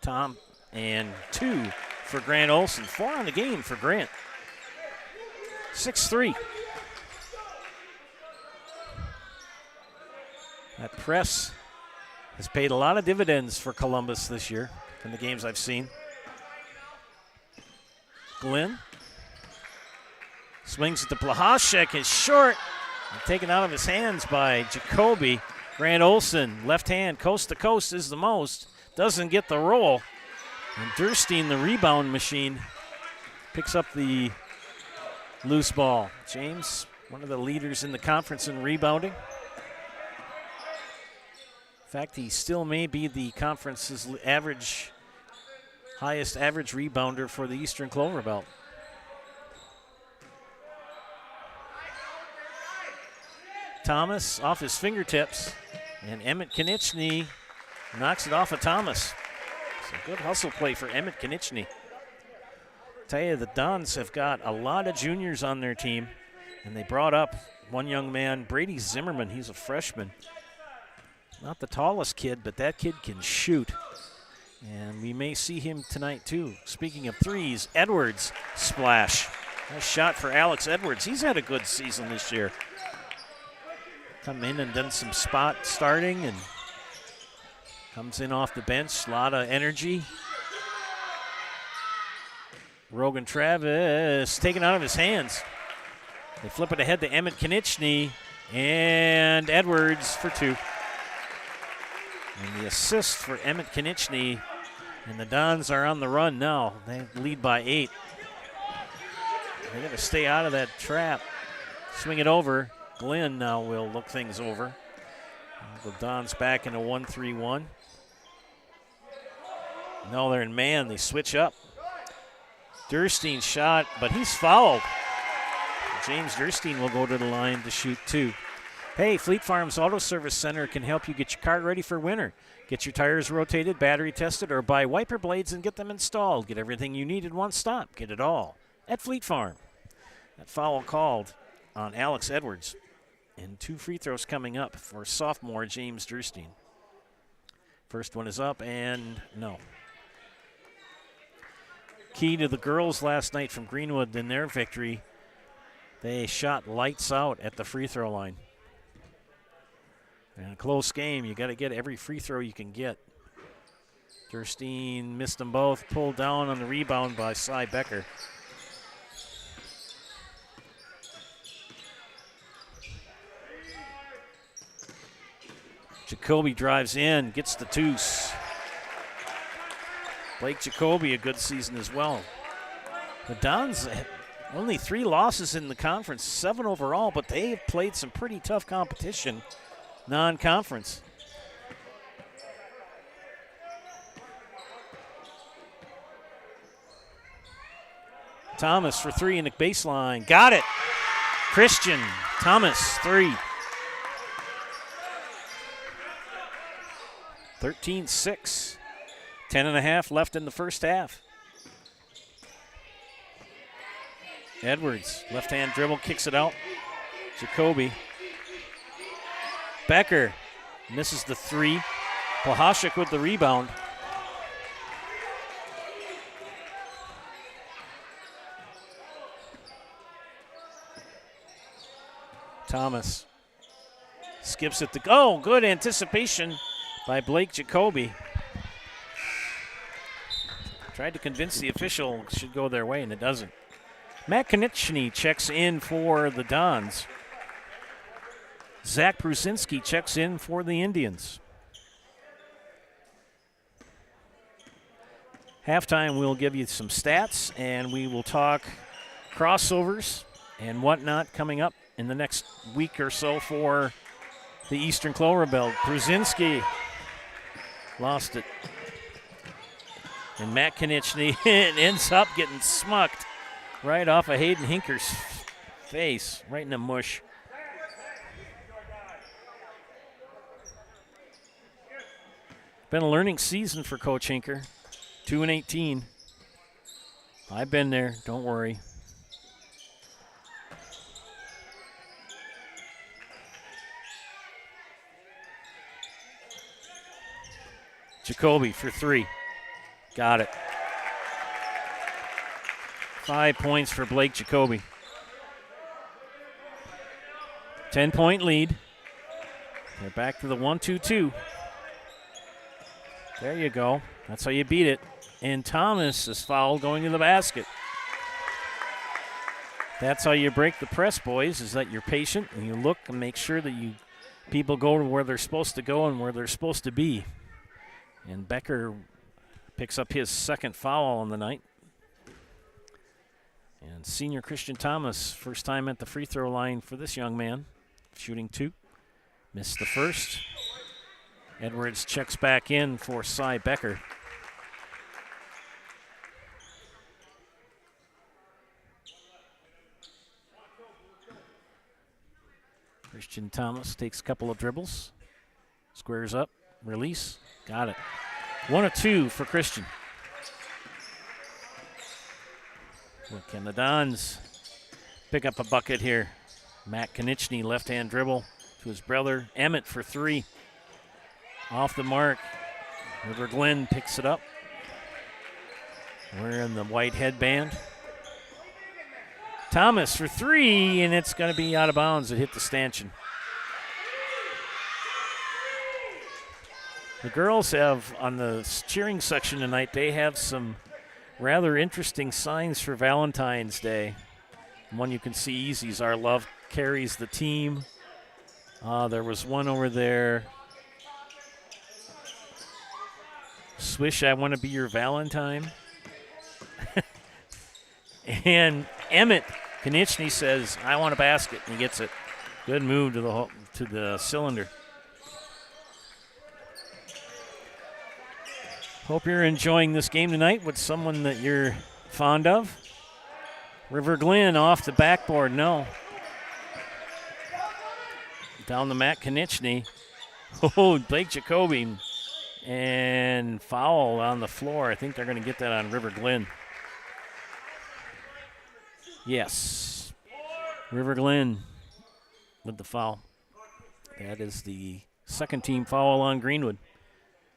Tom and 2 for Grant Olsen. 4 on the game for Grant. 6-3. That press has paid a lot of dividends for Columbus this year from the games I've seen. Glenn swings it to Blahashek. Is short. And taken out of his hands by Jacoby. Grant Olsen, left hand, coast to coast is the most. Doesn't get the roll. And Durstein, the rebound machine, picks up the loose ball. James, one of the leaders in the conference in rebounding. In fact, he still may be the conference's highest average rebounder for the Eastern Clover Belt. Thomas off his fingertips, and Emmett Konieczny knocks it off of Thomas. It's a good hustle play for Emmett Konieczny. Tell you, the Dons have got a lot of juniors on their team, and they brought up one young man, Brady Zimmerman. He's a freshman. Not the tallest kid, but that kid can shoot. And we may see him tonight, too. Speaking of threes, Edwards, splash. Nice shot for Alex Edwards. He's had a good season this year. Come in and done some spot starting and comes in off the bench. A lot of energy. Rogan Travis taken out of his hands. They flip it ahead to Emmett Konieczny and Edwards for 2. And the assist for Emmett Konieczny, and the Dons are on the run now. They lead by 8. They got to stay out of that trap. Swing it over. Glenn now will look things over. The Dons back in a 1-3-1. No, they're in man. They switch up. Durstein shot, but he's fouled. James Durstein will go to the line to shoot 2. Hey, Fleet Farms Auto Service Center can help you get your car ready for winter. Get your tires rotated, battery tested, or buy wiper blades and get them installed. Get everything you need in one stop. Get it all at Fleet Farm. That foul called on Alex Edwards. And 2 free throws coming up for sophomore James Durstein. First one is up and no. Key to the girls last night from Greenwood in their victory. They shot lights out at the free throw line. In a close game, you got to get every free throw you can get. Durstein missed them both, pulled down on the rebound by Cy Becker. Jacoby drives in, gets the deuce. Blake Jacoby, a good season as well. The Dons only 3 losses in the conference, 7 overall, but they have played some pretty tough competition non-conference. Thomas for three in the baseline. Got it. Christian Thomas, 3. 13-6. 10.5 left in the first half. Edwards, left-hand dribble, kicks it out. Jacoby. Becker misses the 3. Pahashik with the rebound. Thomas skips it to go. Good anticipation by Blake Jacoby. Tried to convince the official it should go their way, and it doesn't. Matt Konechny checks in for the Dons. Zach Prusinski checks in for the Indians. Halftime, we'll give you some stats, and we will talk crossovers and whatnot coming up in the next week or so for the Eastern Clover Belt. Prusinski lost it. And Matt Konechny ends up getting smucked right off of Hayden Hinker's face, right in the mush. Been a learning season for Coach Hinker. 2-18. I've been there, don't worry. Jacoby for 3. Got it. 5 points for Blake Jacoby. 10-point lead. They're back to the 1-2-2. There you go. That's how you beat it. And Thomas is fouled going to the basket. That's how you break the press, boys, is that you're patient and you look and make sure that people go to where they're supposed to go and where they're supposed to be. And Becker picks up his second foul on the night. And senior Christian Thomas, first time at the free throw line for this young man, shooting 2. Missed the first. Edwards checks back in for Cy Becker. Christian Thomas takes a couple of dribbles, squares up, release, got it. 1 of 2 for Christian. Well, can the Dons pick up a bucket here? Matt Konechny, left-hand dribble to his brother. Emmett for 3. Off the mark. River Glen picks it up. Wearing the white headband. Thomas for 3, and it's going to be out of bounds. It hit the stanchion. The girls have, on the cheering section tonight, they have some rather interesting signs for Valentine's Day. One you can see easy is Our Love Carries the Team. There was one over there. Swish, I Want to Be Your Valentine. And Emmett Konechny says, I want a basket, and he gets it. Good move to the cylinder. Hope you're enjoying this game tonight with someone that you're fond of. River Glen off the backboard, no. Down to Matt Konechny. Oh, Blake Jacoby. And foul on the floor. I think they're going to get that on River Glen. Yes. River Glen with the foul. That is the second team foul on Greenwood.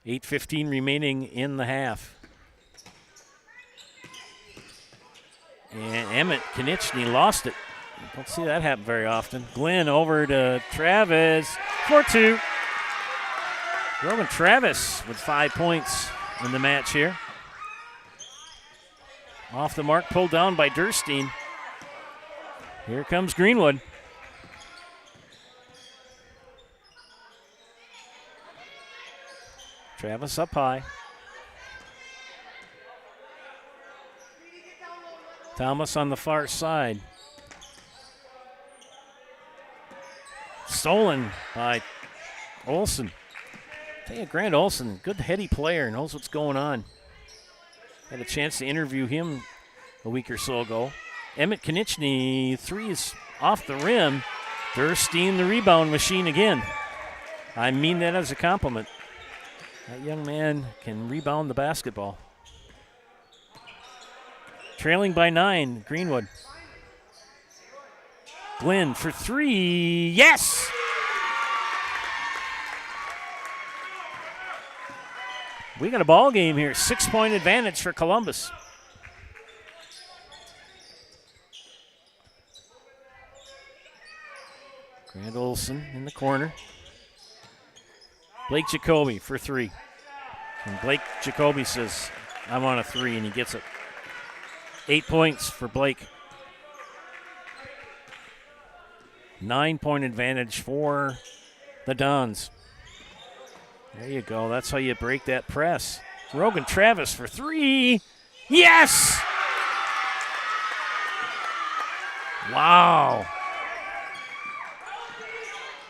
8:15 remaining in the half. And Emmett Konechny lost it. Don't see that happen very often. Glenn over to Travis for 2. Roman Travis with 5 points in the match here. Off the mark, pulled down by Durstein. Here comes Greenwood. Travis up high. Thomas on the far side. Stolen by Olsen. Tell you, Grant Olsen, good heady player, knows what's going on. Had a chance to interview him a week or so ago. Emmett Konieczny, 3 is off the rim. Durstein, the rebound machine again. I mean that as a compliment. That young man can rebound the basketball. Trailing by 9, Greenwood. Glenn for 3. Yes! We got a ball game here. 6-point advantage for Columbus. Grant Olson in the corner. Blake Jacoby for 3. And Blake Jacoby says, I want a 3, and he gets it. 8 points for Blake. 9-point advantage for the Dons. There you go. That's how you break that press. Rogan Travis for 3. Yes! Wow.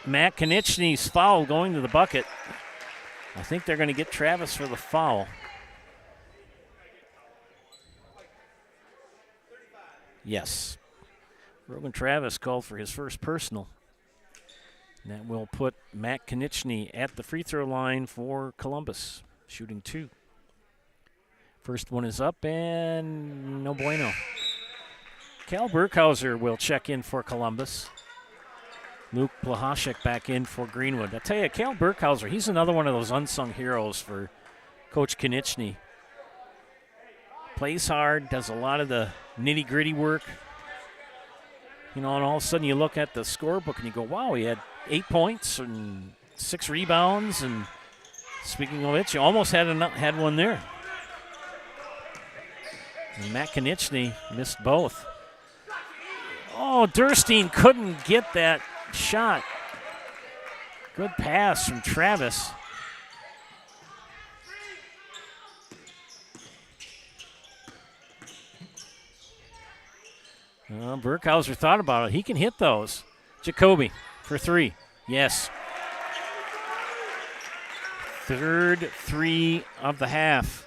Matt Konieczny's foul going to the bucket. I think they're going to get Travis for the foul. Yes. Rogan Travis called for his first personal. And that will put Matt Konieczny at the free throw line for Columbus, shooting 2. First one is up and no bueno. Cal Burkhauser will check in for Columbus. Luke Plahashek back in for Greenwood. I tell you, Cal Burkhauser, he's another one of those unsung heroes for Coach Konieczny. Plays hard, does a lot of the nitty-gritty work. You know, and all of a sudden you look at the scorebook and you go, wow, he had 8 points and 6 rebounds. And speaking of it, you almost had one there. And Matt Konieczny missed both. Oh, Durstein couldn't get that shot. Good pass from Travis. Burkhauser thought about it. He can hit those. Jacoby for 3. Yes. Third 3 of the half.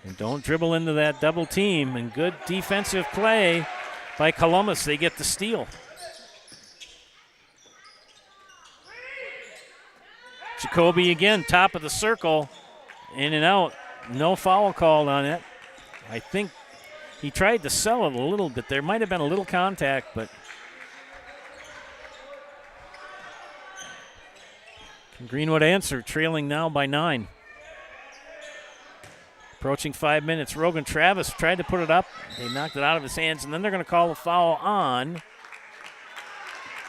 And don't dribble into that double team. And good defensive play by Columbus. They get the steal. Jacoby again, top of the circle. In and out. No foul called on it. I think he tried to sell it a little bit. There might have been a little contact, but Greenwood answer, trailing now by 9. Approaching 5 minutes. Rogan Travis tried to put it up. They knocked it out of his hands, and then they're going to call a foul on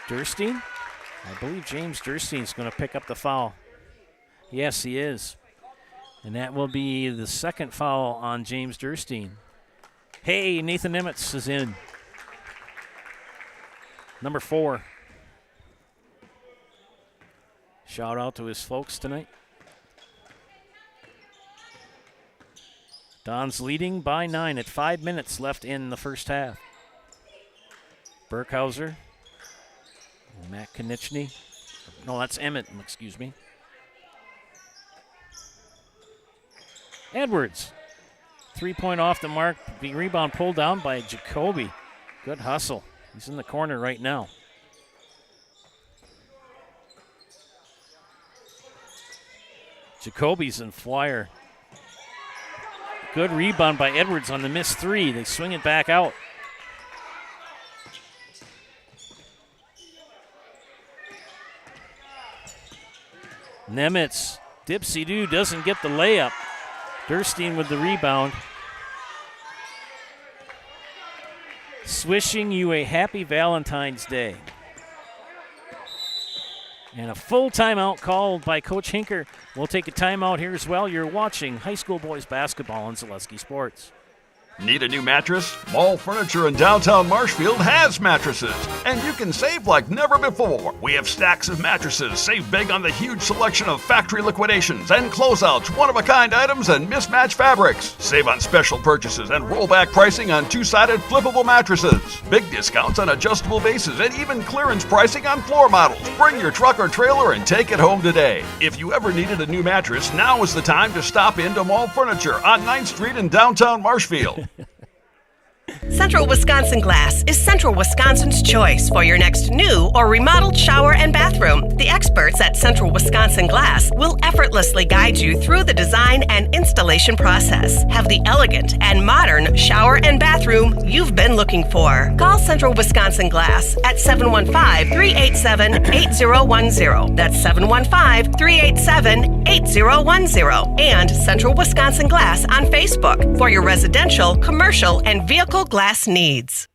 Durstein. I believe James Durstein's going to pick up the foul. Yes, he is. And that will be the second foul on James Durstein. Hey, Nathan Nemitz is in. Number 4. Shout out to his folks tonight. Don's leading by 9 at 5 minutes left in the first half. Burkhauser. Matt Konieczny. No, that's Emmett, excuse me. Edwards. 3-point off the mark. The rebound pulled down by Jacoby. Good hustle. He's in the corner right now. Jacoby's in flyer. Good rebound by Edwards on the missed 3. They swing it back out. Nemitz, dipsy-doo, doesn't get the layup. Durstein with the rebound. Wishing you a happy Valentine's Day. And a full timeout called by Coach Hinker. We'll take a timeout here as well. You're watching high school boys basketball on Zaleski Sports. Need a new mattress? Mall Furniture in downtown Marshfield has mattresses, and you can save like never before. We have stacks of mattresses. Save big on the huge selection of factory liquidations and closeouts, one-of-a-kind items, and mismatched fabrics. Save on special purchases and rollback pricing on two-sided flippable mattresses. Big discounts on adjustable bases and even clearance pricing on floor models. Bring your truck or trailer and take it home today. If you ever needed a new mattress, now is the time to stop into Mall Furniture on 9th Street in downtown Marshfield. Central Wisconsin Glass is Central Wisconsin's choice for your next new or remodeled shower and bathroom. The experts at Central Wisconsin Glass will effortlessly guide you through the design and installation process. Have the elegant and modern shower and bathroom you've been looking for. Call Central Wisconsin Glass at 715-387-8010. That's 715-387-8010. And Central Wisconsin Glass on Facebook for your residential, commercial, and vehicle glass needs.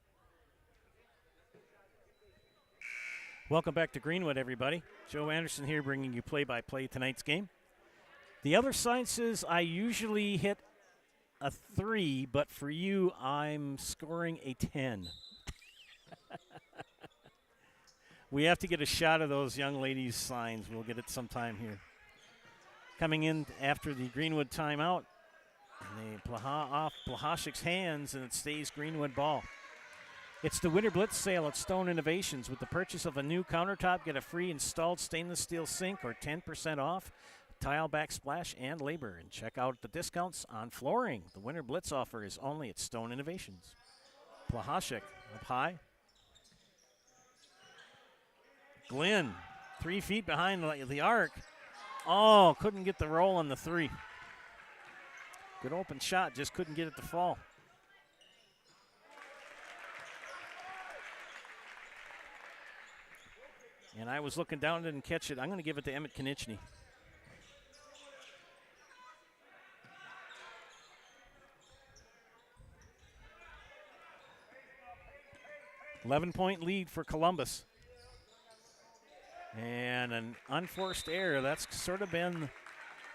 Welcome back to Greenwood, everybody. Joe Anderson here bringing you play-by-play tonight's game. The other side says I usually hit a 3, but for you, I'm scoring a 10. We have to get a shot of those young ladies' signs. We'll get it sometime here. Coming in after the Greenwood timeout, they off Plahashik's hands, and it stays Greenwood ball. It's the Winter Blitz sale at Stone Innovations. With the purchase of a new countertop, get a free installed stainless steel sink or 10% off tile backsplash and labor. And check out the discounts on flooring. The Winter Blitz offer is only at Stone Innovations. Plahashik up high. Glenn, 3 feet behind the arc. Oh, couldn't get the roll on the 3. Good open shot, just couldn't get it to fall. And I was looking down, didn't catch it. I'm going to give it to Emmett Konieczny. .11-point lead for Columbus. And an unforced error. That's sort of been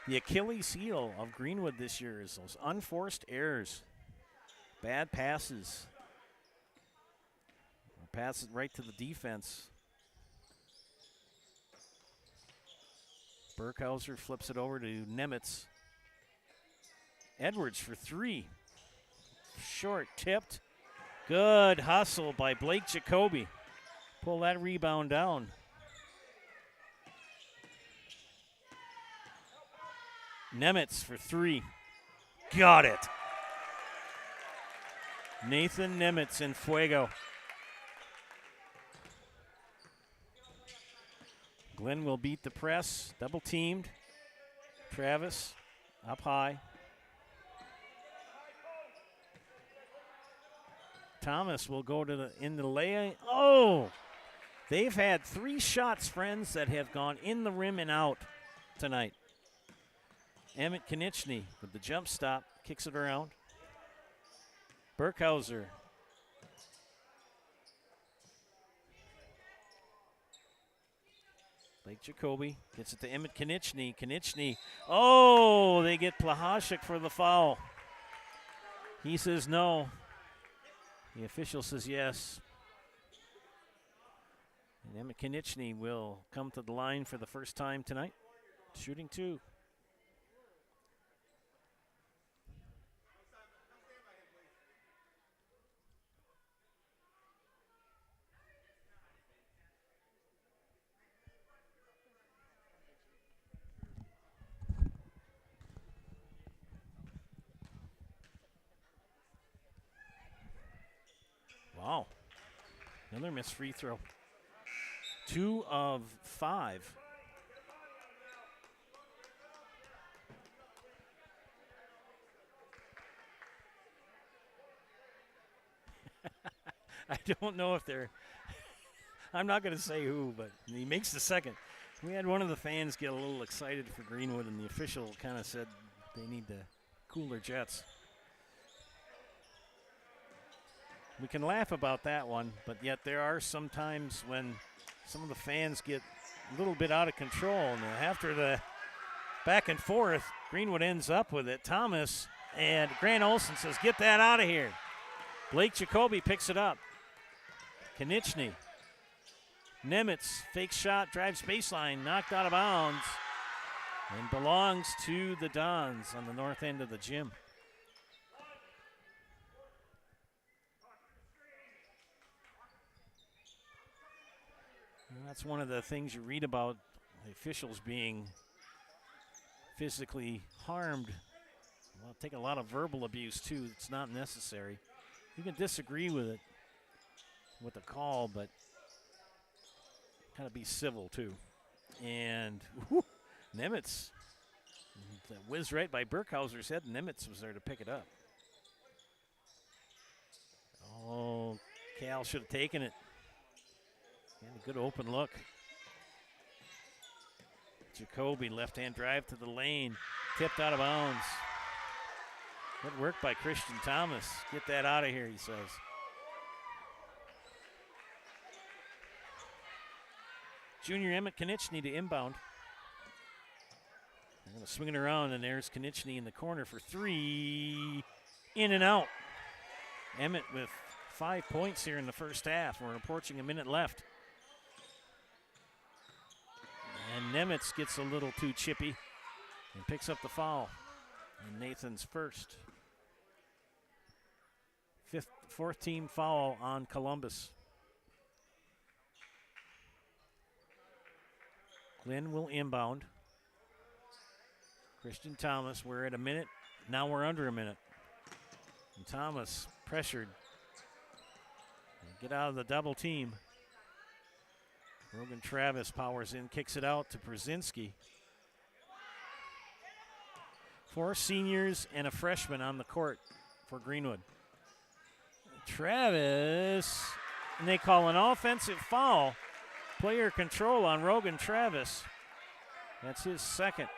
the Achilles heel of Greenwood this year, is those unforced errors. Bad passes. Or passes right to the defense. Burkhauser flips it over to Nemitz. Edwards for 3. Short, tipped. Good hustle by Blake Jacoby. Pull that rebound down. Nemitz for 3. Got it. Nathan Nemitz in fuego. Glenn will beat the press. Double teamed. Travis up high. Thomas will go to in the lay. Oh! They've had 3 shots, friends, that have gone in the rim and out tonight. Emmett Konieczny with the jump stop, kicks it around. Burkhauser. Blake Jacoby gets it to Emmett Konieczny. Konieczny. Oh, they get Plahashik for the foul. He says no. The official says yes. And Emmett Konieczny will come to the line for the first time tonight, shooting 2. Wow. Another missed free throw. 2 of 5. I don't know if they're, I'm not going to say who, but he makes the second. We had one of the fans get a little excited for Greenwood, and the official kind of said they need to cool their jets. We can laugh about that one, but yet there are some times when some of the fans get a little bit out of control. And after the back and forth, Greenwood ends up with it. Thomas and Grant Olson says, get that out of here. Blake Jacoby picks it up. Konieczny. Nemitz, fake shot, drives baseline, knocked out of bounds, and belongs to the Dons on the north end of the gym. And that's one of the things you read about the officials being physically harmed. Well, take a lot of verbal abuse too. It's not necessary. You can disagree with it, with the call, but kind of be civil too. And Nemitz, that whizzed right by Burkhauser's head. Nemitz was there to pick it up. Oh, Cal should have taken it. And a good open look. Jacoby, left-hand drive to the lane, tipped out of bounds. Good work by Christian Thomas. Get that out of here, he says. Junior Emmett Konieczny to inbound. They're going to swing it around, and there's Konieczny in the corner for three. In and out. Emmett with 5 points here in the first half. We're approaching a minute left. And Nemitz gets a little too chippy and picks up the foul. And Nathan's first. Fourth team foul on Columbus. Glenn will inbound. Christian Thomas, we're at a minute. Now we're under a minute. And Thomas pressured. Get out of the double team. Rogan Travis powers in, kicks it out to Brzezinski. 4 seniors and a freshman on the court for Greenwood. Travis, and they call an offensive foul. Player control on Rogan Travis. That's his second.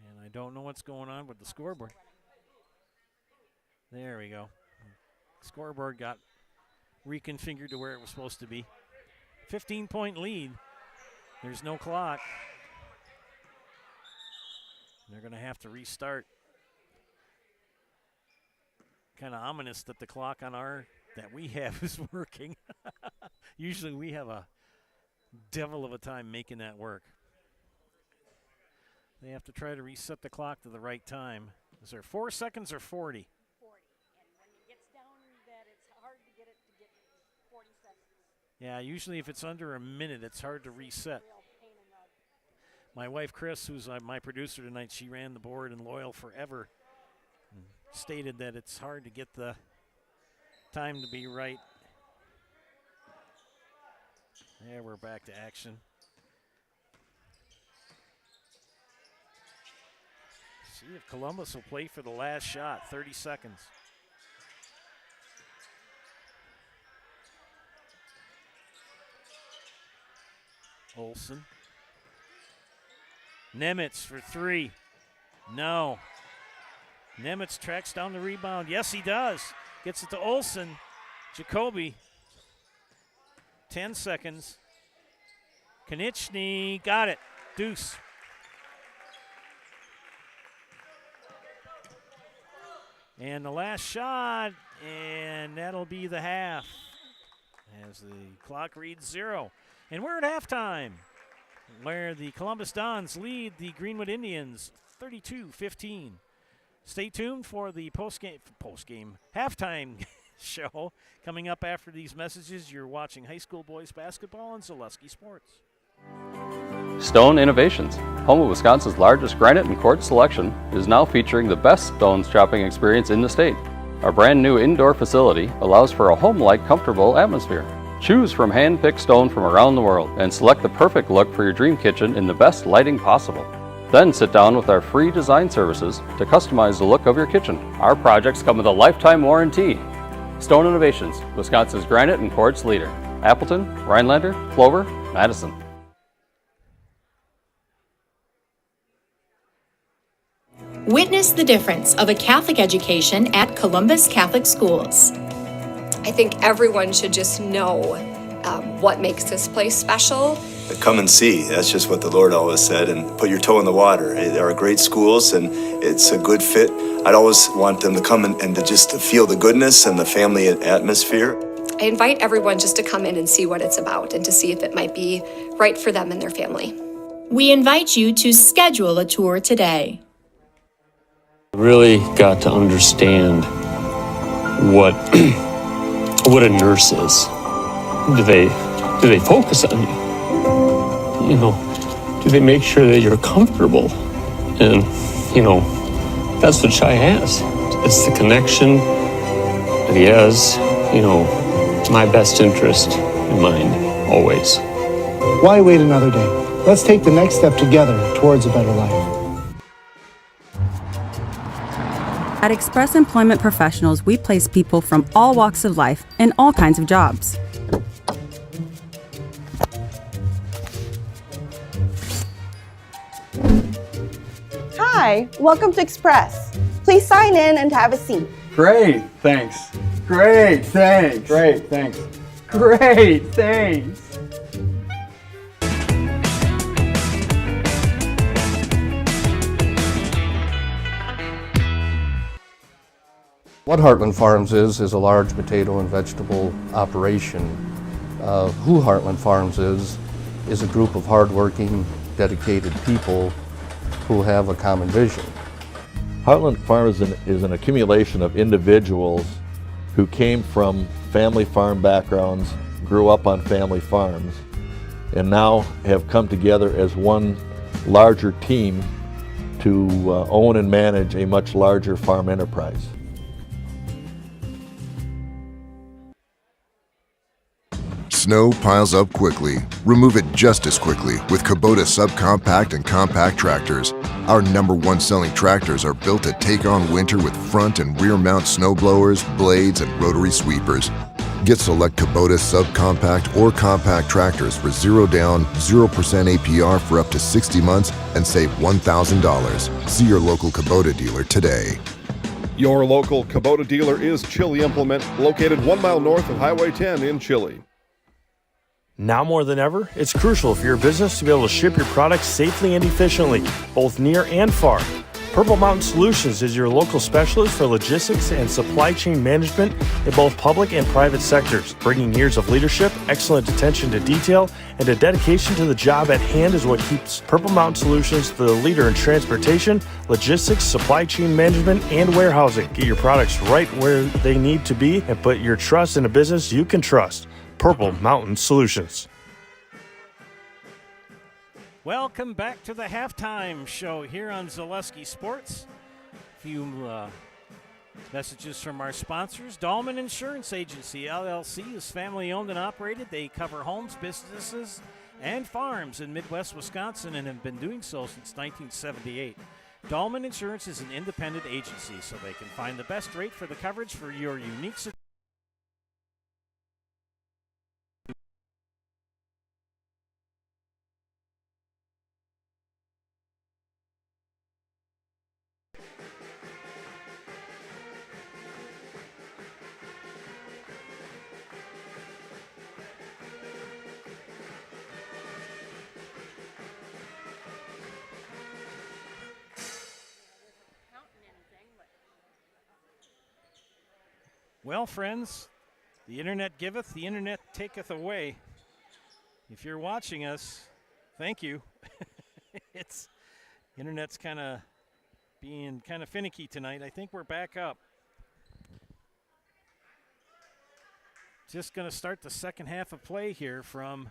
And I don't know what's going on with the scoreboard. There we go. Scoreboard got reconfigured to where it was supposed to be. 15-point lead. There's no clock. They're going to have to restart. Kind of ominous that the clock on that we have is working. Usually we have a devil of a time making that work. They have to try to reset the clock to the right time. Is there 4 seconds or 40? 40. And when it gets down that it's hard to get it to get 40 seconds. Yeah, usually if it's under a minute, it's hard to reset. My wife, Chris, who's my producer tonight, she ran the board in Loyal forever. And stated that it's hard to get the time to be right. There, we're back to action. See if Columbus will play for the last shot, 30 seconds. Olsen. Nemitz for three. No. Nemitz tracks down the rebound. Yes, he does. Gets it to Olsen. Jacoby. 10 seconds. Konieczny got it. Deuce. And the last shot, and that'll be the half as the clock reads 0. And we're at halftime, where the Columbus Dons lead the Greenwood Indians 32-15. Stay tuned for the post-game halftime show coming up after these messages. You're watching high school boys basketball on Zaleski Sports. Stone Innovations, home of Wisconsin's largest granite and quartz selection, is now featuring the best stone shopping experience in the state. Our brand new indoor facility allows for a home-like, comfortable atmosphere. Choose from hand-picked stone from around the world and select the perfect look for your dream kitchen in the best lighting possible. Then sit down with our free design services to customize the look of your kitchen. Our projects come with a lifetime warranty. Stone Innovations, Wisconsin's granite and quartz leader. Appleton, Rhinelander, Clover, Madison. Witness the difference of a Catholic education at Columbus Catholic Schools. I think everyone should just know what makes this place special. Come and see. That's just what the Lord always said, and put your toe in the water. There are great schools, and it's a good fit. I'd always want them to come and to just to feel the goodness and the family atmosphere. I invite everyone just to come in and see what it's about and to see if it might be right for them and their family. We invite you to schedule a tour today. Really got to understand what what a nurse is. Do they focus on you? You know, do they make sure that you're comfortable? And you know, that's what Shai has. It's the connection that he has. You know, my best interest in mind always. Why wait another day? Let's take the next step together towards a better life. At Express Employment Professionals, we place people from all walks of life in all kinds of jobs. Hi, welcome to Express. Please sign in and have a seat. Great, thanks. Great, thanks. Great, thanks. Great, thanks. What Heartland Farms is a large potato and vegetable operation. Who Heartland Farms is a group of hardworking, dedicated people who have a common vision. Heartland Farms is an accumulation of individuals who came from family farm backgrounds, grew up on family farms, and now have come together as one larger team to own and manage a much larger farm enterprise. Snow piles up quickly. Remove it just as quickly with Kubota subcompact and compact tractors. Our #1 selling tractors are built to take on winter with front and rear mount snow blowers, blades, and rotary sweepers. Get select Kubota subcompact or compact tractors for 0 down, 0% APR for up to 60 months and save $1,000. See your local Kubota dealer today. Your local Kubota dealer is Chili Implement, located 1 mile north of Highway 10 in Chili. Now more than ever, it's crucial for your business to be able to ship your products safely and efficiently, both near and far. Purple Mountain Solutions is your local specialist for logistics and supply chain management in both public and private sectors. Bringing years of leadership, excellent attention to detail, and a dedication to the job at hand is what keeps Purple Mountain Solutions the leader in transportation, logistics, supply chain management, and warehousing. Get your products right where they need to be and put your trust in a business you can trust. Purple Mountain Solutions. Welcome back to the halftime show here on Zaleski Sports. A few messages from our sponsors. Dahlman Insurance Agency, LLC, is family-owned and operated. They cover homes, businesses, and farms in Midwest Wisconsin and have been doing so since 1978. Dahlman Insurance is an independent agency, so they can find the best rate for the coverage for your unique situation. Well, friends, the internet giveth, the internet taketh away. If you're watching us, thank you. Internet's kind of being kind of finicky tonight. I think we're back up. Just going to start the second half of play here from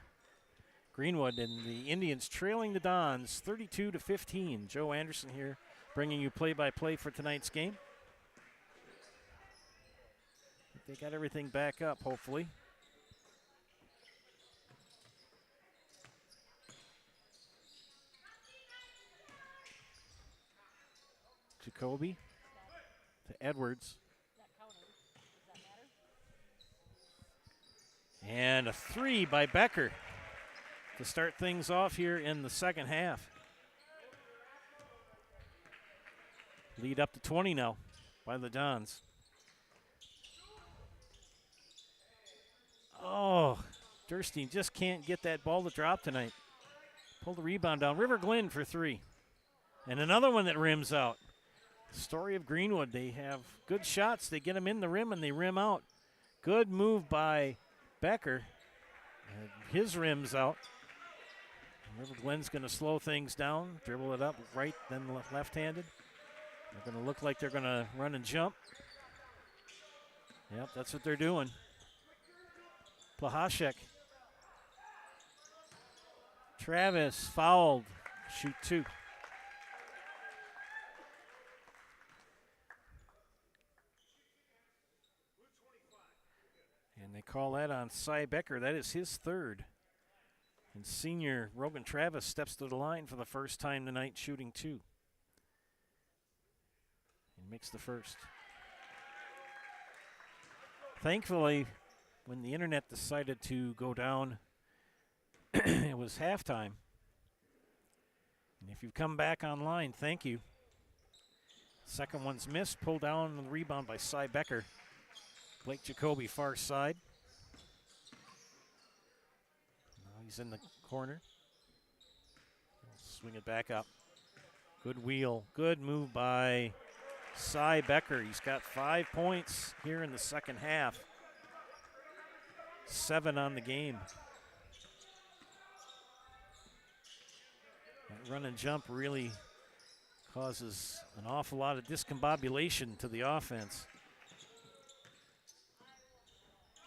Greenwood, and the Indians trailing the Dons 32-15. Joe Anderson here bringing you play-by-play for tonight's game. They got everything back up, hopefully. Jacoby to Edwards. And a three by Becker to start things off here in the second half. Lead up to 20 now by the Dons. Oh, Durstein just can't get that ball to drop tonight. Pulled the rebound down. River Glen for 3. And another one that rims out. Story of Greenwood. They have good shots. They get them in the rim and they rim out. Good move by Becker. And his rim's out. River Glen's going to slow things down, dribble it up right, then left-handed. They're going to look like they're going to run and jump. Yep, that's what they're doing. Plahashek. Travis fouled. Shoot 2. And they call that on Cy Becker. That is his 3rd. And senior Rogan Travis steps to the line for the first time tonight, shooting 2. And makes the first. Thankfully, when the internet decided to go down, it was halftime. And if you've come back online, thank you. Second one's missed, pulled down on the rebound by Cy Becker. Blake Jacoby, far side. Now he's in the corner. He'll swing it back up. Good wheel. Good move by Cy Becker. He's got 5 points here in the second half. 7 on the game. That run and jump really causes an awful lot of discombobulation to the offense.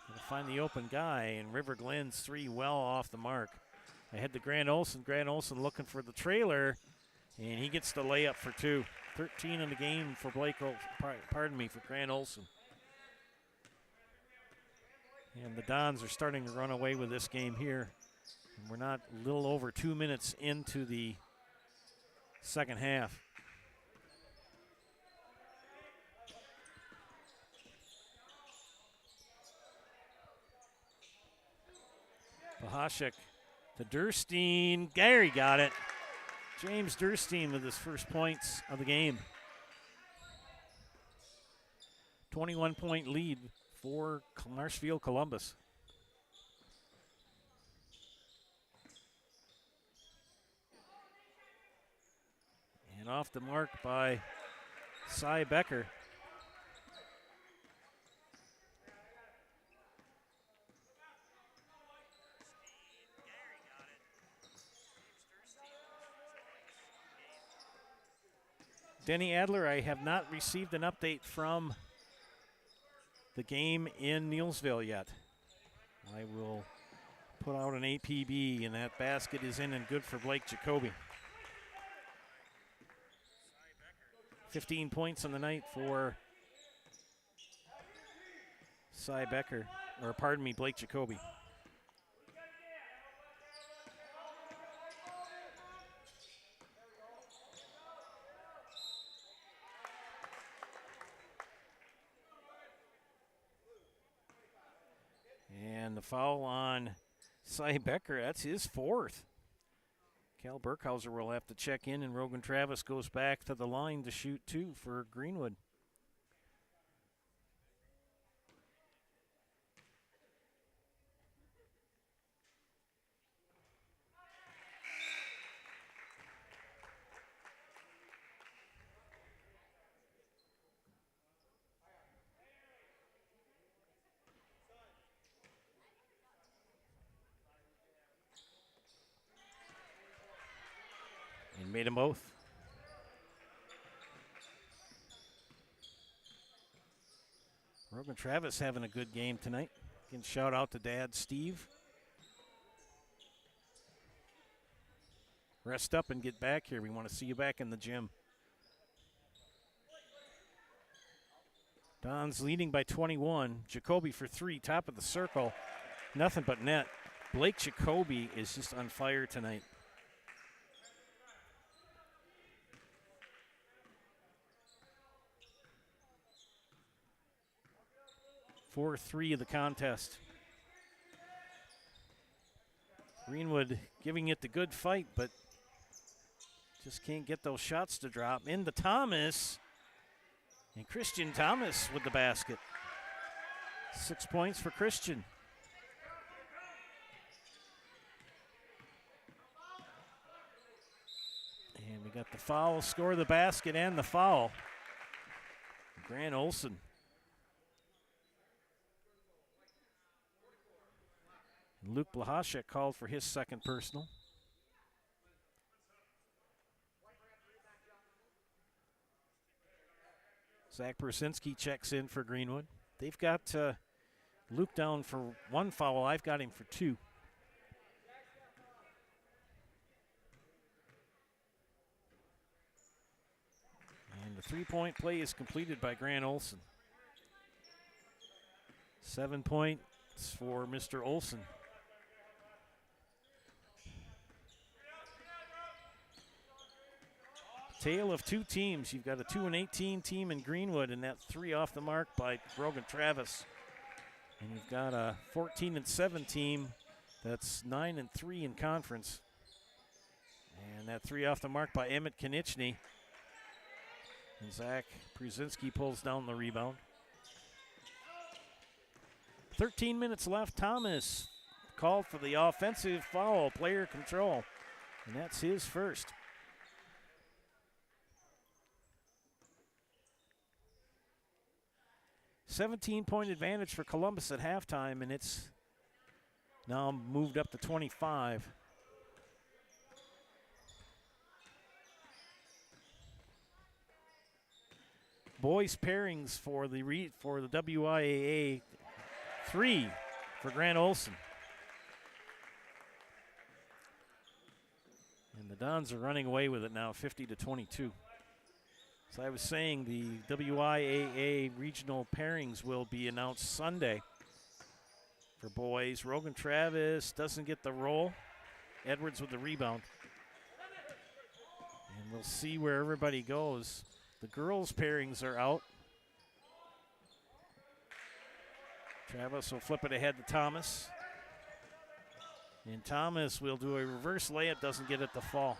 Gonna find the open guy, and River Glen's 3 well off the mark. Ahead to Grant Olson. Grant Olson looking for the trailer, and he gets the layup for 2. 13 in the game for for Grant Olson. And the Dons are starting to run away with this game here. And we're not a little over 2 minutes into the second half. Plahashek to Durstein. Gary got it. James Durstein with his first points of the game. 21-point lead for Marshfield Columbus. And off the mark by Cy Becker. Denny Adler, I have not received an update from the game in Neilsville yet. I will put out an APB, and that basket is in and good for Blake Jacoby. 15 points on the night for Cy Becker, or pardon me, Blake Jacoby. And the foul on Cy Becker, that's his 4th. Cal Burkhauser will have to check in, and Rogan Travis goes back to the line to shoot 2 for Greenwood. And made them both. Rogan Travis having a good game tonight. Again, shout out to Dad Steve. Rest up and get back here. We want to see you back in the gym. Don's leading by 21. Jacoby for 3, top of the circle. Nothing but net. Blake Jacoby is just on fire tonight. 4-3 of the contest. Greenwood giving it the good fight, but just can't get those shots to drop. Into Thomas, and Christian Thomas with the basket. 6 points for Christian. We got the foul, score the basket, and the foul. Grant Olson. Luke Blahashek called for his second personal. Zach Brzezinski checks in for Greenwood. They've got Luke down for one foul. I've got him for two. And the three-point play is completed by Grant Olson. 7 points for Mr. Olson. Tale of two teams. You've got a 2-18 team in Greenwood, and that 3 off the mark by Brogan Travis. And you've got a 14-7 team that's 9-3 in conference. And that 3 off the mark by Emmett Konieczny. And Zach Brzezinski pulls down the rebound. 13 minutes left. Thomas called for the offensive foul, player control. And that's his first. $17-point advantage for Columbus at halftime, and it's now moved up to 25. Boys pairings for the WIAA 3 for Grant Olson. And the Dons are running away with it now, 50-22. As I was saying, the WIAA regional pairings will be announced Sunday for boys. Rogan Travis doesn't get the roll. Edwards with the rebound. And we'll see where everybody goes. The girls' pairings are out. Travis will flip it ahead to Thomas. And Thomas will do a reverse layup, doesn't get it to fall.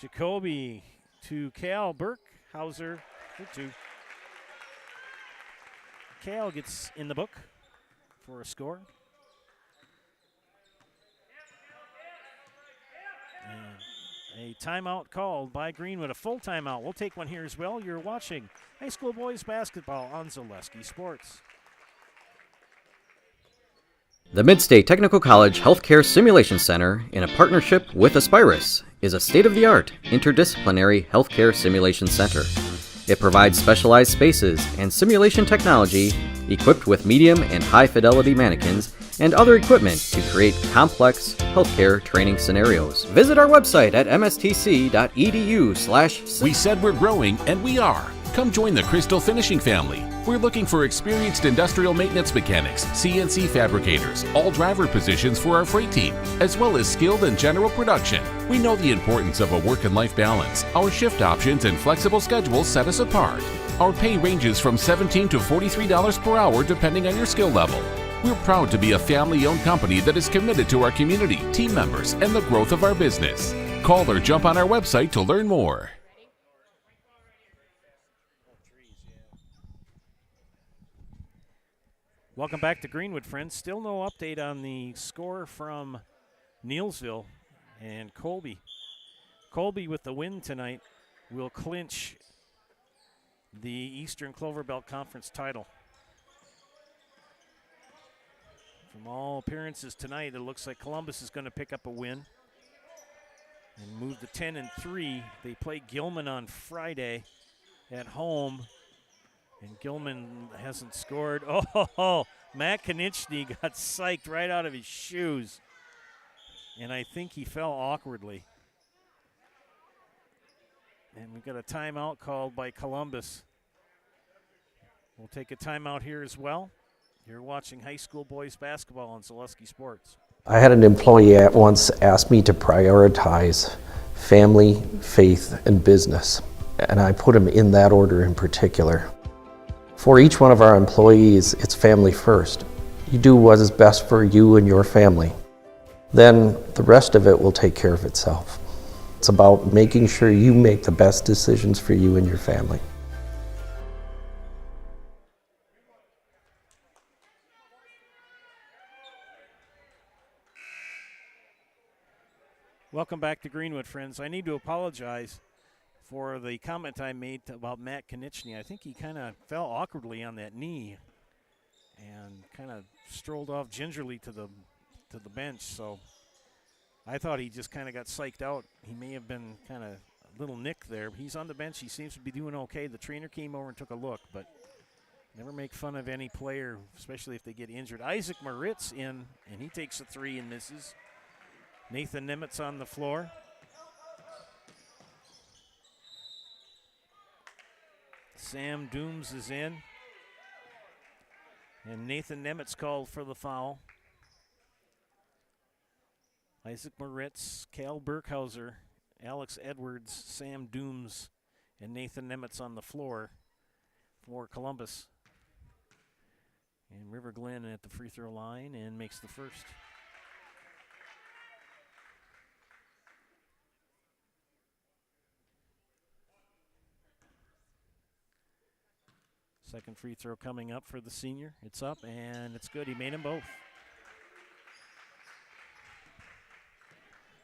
Jacoby to Cal Burkhauser for 2. Cal gets in the book for a score. And a timeout called by Greenwood, a full timeout. We'll take one here as well. You're watching high school boys basketball on Zaleski Sports. The Midstate Technical College Healthcare Simulation Center, in a partnership with Aspirus, is a state-of-the-art interdisciplinary healthcare simulation center. It provides specialized spaces and simulation technology equipped with medium and high-fidelity mannequins and other equipment to create complex healthcare training scenarios. Visit our website at mstc.edu/. We said we're growing, and we are. Come join the Crystal Finishing family. We're looking for experienced industrial maintenance mechanics, CNC fabricators, all driver positions for our freight team, as well as skilled and general production. We know the importance of a work and life balance. Our shift options and flexible schedules set us apart. Our pay ranges from $17 to $43 per hour depending on your skill level. We're proud to be a family-owned company that is committed to our community, team members, and the growth of our business. Call or jump on our website to learn more. Welcome back to Greenwood, friends. Still no update on the score from Neilsville and Colby. Colby, with the win tonight, will clinch the Eastern Clover Belt Conference title. From all appearances tonight, it looks like Columbus is going to pick up a win and move to 10-3. They play Gilman on Friday at home. And Gilman hasn't scored. Oh, Matt Konieczny got psyched right out of his shoes. And I think he fell awkwardly. And we've got a timeout called by Columbus. We'll take a timeout here as well. You're watching high school boys basketball on Zaleski Sports. I had an employee at once ask me to prioritize family, faith, and business. And I put them in that order in particular. For each one of our employees, it's family first. You do what is best for you and your family. Then the rest of it will take care of itself. It's about making sure you make the best decisions for you and your family. Welcome back to Greenwood, friends. I need to apologize for the comment I made about Matt Konechny. I think he kind of fell awkwardly on that knee and kind of strolled off gingerly to the bench. So I thought he just kind of got psyched out. He may have been kind of a little nick there. He's on the bench. He seems to be doing okay. The trainer came over and took a look, but never make fun of any player, especially if they get injured. Isaac Moritz in, and he takes a three and misses. Nathan Nimitz on the floor. Sam Dooms is in. And Nathan Nimitz called for the foul. Isaac Moritz, Cal Burkhauser, Alex Edwards, Sam Dooms, and Nathan Nimitz on the floor for Columbus. And River Glen at the free throw line and makes the first. Second free throw coming up for the senior. It's up, and it's good. He made them both.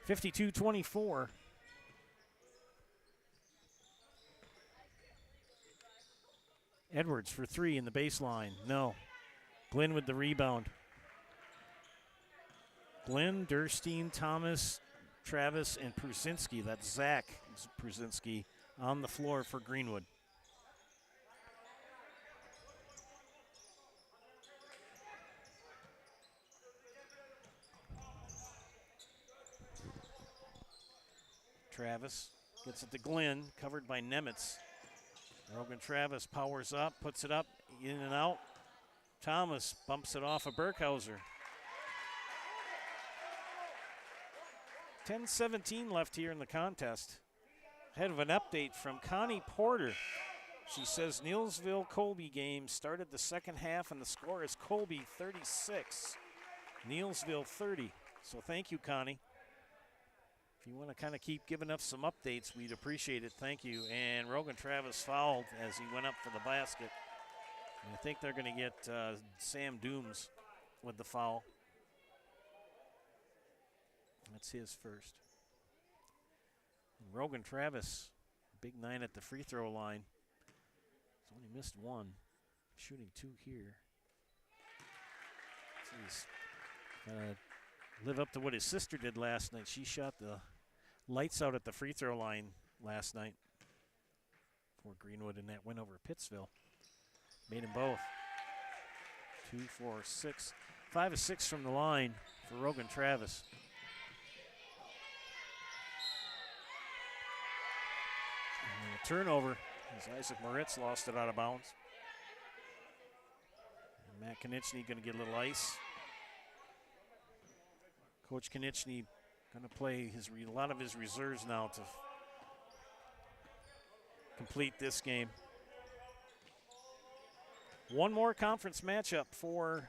52-24. Edwards for three in the baseline. No. Glenn with the rebound. Glenn, Durstein, Thomas, Travis, and Prusinski. That's Zach Prusinski on the floor for Greenwood. Travis gets it to Glenn, covered by Nemitz. Rogan Travis powers up, puts it up, in and out. Thomas bumps it off of Burkhauser. 10:17 left here in the contest. Ahead of an update from Connie Porter. She says Neillsville-Colby game started the second half and the score is Colby 36, Neillsville 30. So thank you, Connie. If you want to kind of keep giving us some updates, we'd appreciate it. Thank you. And Rogan Travis fouled as he went up for the basket. And I think they're going to get Sam Dooms with the foul. That's his first. And Rogan Travis, big 9 at the free throw line. He's only missed one. Shooting 2 here. He's live up to what his sister did last night. She shot the lights out at the free throw line last night for Greenwood in that win over Pittsville. Made them both. 2, 4, 6. 5 of 6 from the line for Rogan Travis. And a turnover as Isaac Moritz lost it out of bounds. And Matt Konechny going to get a little ice. Coach Konechny going to play a lot of his reserves now to complete this game. One more conference matchup for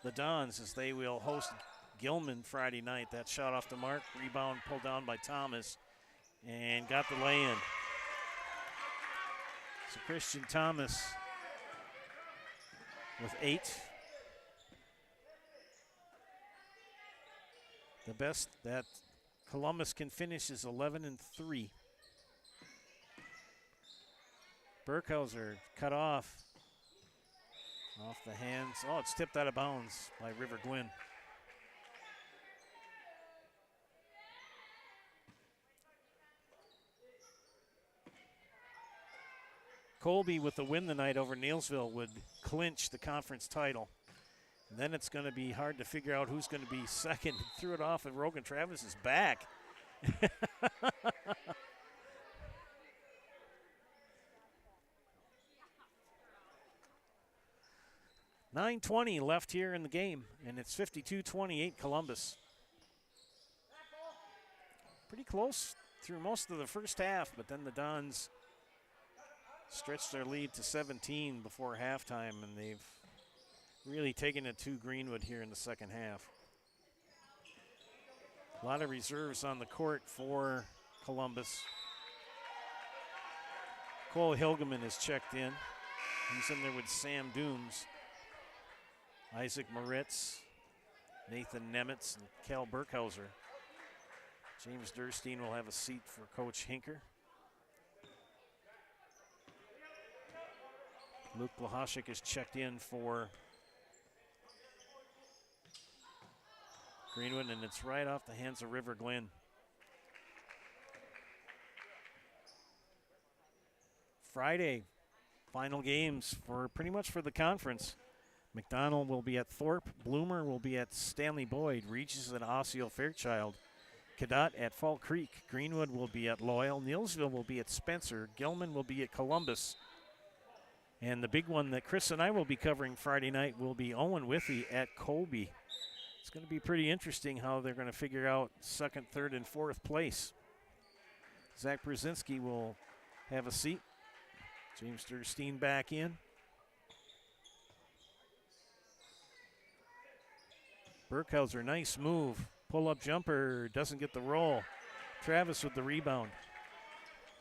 the Dons as they will host Gilman Friday night. That shot off the mark, rebound pulled down by Thomas, and got the lay-in. So Christian Thomas with 8. The best that Columbus can finish is 11-3. Burkhauser cut off the hands. Oh, it's tipped out of bounds by River Glen. Colby with the win tonight over Neillsville would clinch the conference title. And then it's going to be hard to figure out who's going to be second. Threw it off and Rogan Travis is back. 9:20 left here in the game, and it's 52-28 Columbus. Pretty close through most of the first half, but then the Dons stretched their lead to 17 before halftime, and they've really taken it to Greenwood here in the second half. A lot of reserves on the court for Columbus. Cole Hilgeman is checked in. He's in there with Sam Dooms, Isaac Moritz, Nathan Nemitz, and Cal Burkhauser. James Durstein will have a seat for Coach Hinker. Luke Blahashik is checked in for Greenwood, and it's right off the hands of River Glen. Friday, final games for pretty much for the conference. McDonald will be at Thorpe. Bloomer will be at Stanley Boyd. Regis at Osseo Fairchild. Cadott at Fall Creek. Greenwood will be at Loyal. Neillsville will be at Spencer. Gilman will be at Columbus. And the big one that Chris and I will be covering Friday night will be Owen Withee at Colby. It's going to be pretty interesting how they're going to figure out second, third, and fourth place. Zach Brzezinski will have a seat. James Durstein back in. Burkhauser, nice move. Pull-up jumper, doesn't get the roll. Travis with the rebound.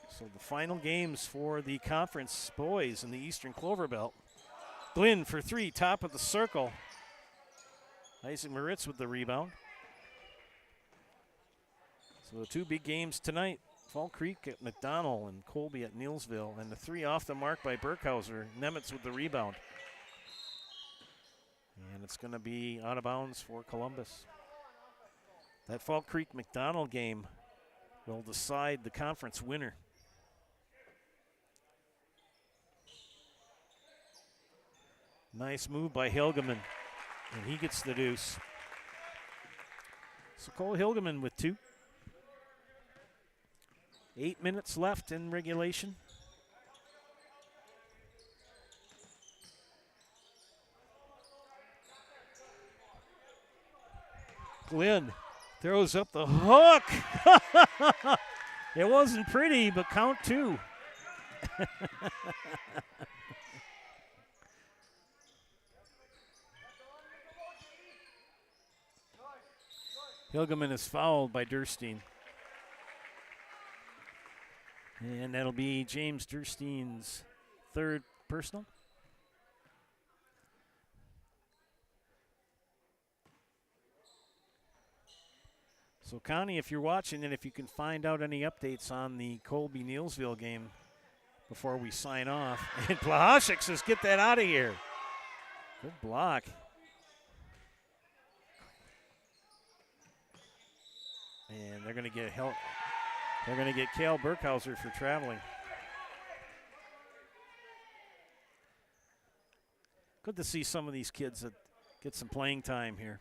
So the final games for the conference boys in the Eastern Clover Belt. Glynn for three, top of the circle. Isaac Moritz with the rebound. So the two big games tonight, Fall Creek at McDonald and Colby at Neillsville. And the three off the mark by Burkhauser. Nemitz with the rebound. And it's going to be out of bounds for Columbus. That Fall Creek McDonald game will decide the conference winner. Nice move by Hilgeman, and he gets the deuce. So Cole Hilgeman with two. 8 minutes left in regulation. Glenn throws up the hook. It wasn't pretty, but count two. Hilgeman is fouled by Durstein. And that'll be James Durstein's third personal. So, Connie, if you're watching and if you can find out any updates on the Colby-Neillsville game before we sign off. And Blahashik says, get that out of here. Good block. And they're going to get help. They're going to get Cale Burkhauser for traveling. Good to see some of these kids that get some playing time here.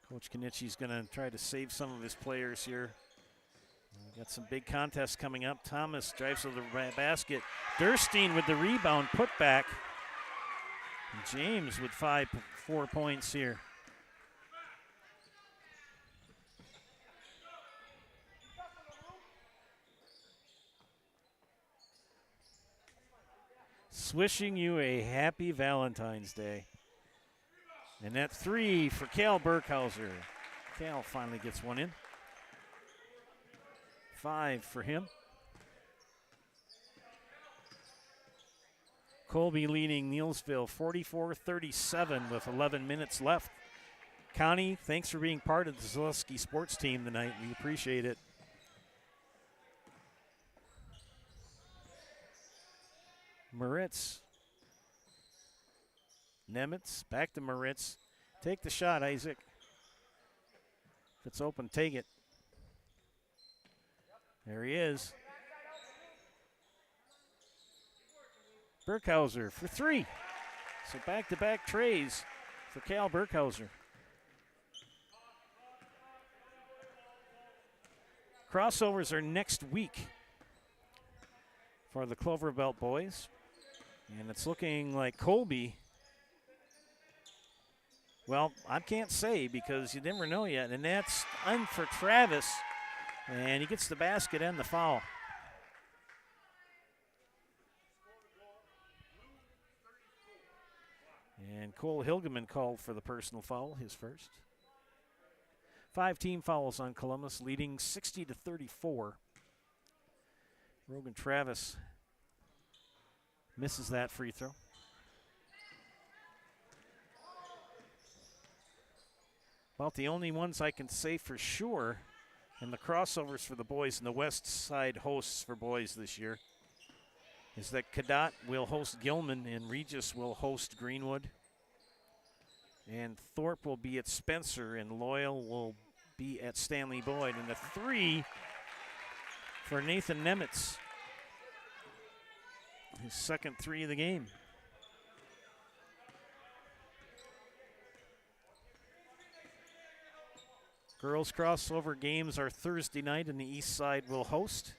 Coach Kenichi's going to try to save some of his players here. We've got some big contests coming up. Thomas drives to the basket. Durstein with the rebound, put back. And James with 4 points here. Wishing you a happy Valentine's Day. And that three for Cale Burkhauser. Cale finally gets one in. 5 for him. Colby leading Neillsville 44-37 with 11 minutes left. Connie, thanks for being part of the Zaleski sports team tonight. We appreciate it. Moritz. Nemitz, back to Moritz. Take the shot, Isaac. If it's open, take it. There he is. Burkhauser for three. So back-to-back trays for Cale Burkhauser. Crossovers are next week for the Clover Belt boys. And it's looking like Colby. Well, I can't say because you never know yet. And that's in for Travis. And he gets the basket and the foul. And Cole Hilgeman called for the personal foul, his first. 5 team fouls on Columbus, leading 60-34. Rogan Travis misses that free throw. About the only ones I can say for sure. And the crossovers for the boys and the West Side hosts for boys this year is that Cadott will host Gilman and Regis will host Greenwood. And Thorpe will be at Spencer and Loyal will be at Stanley Boyd. And the 3 for Nathan Nemitz, his second 3 of the game. Girls crossover games are Thursday night and the East Side will host.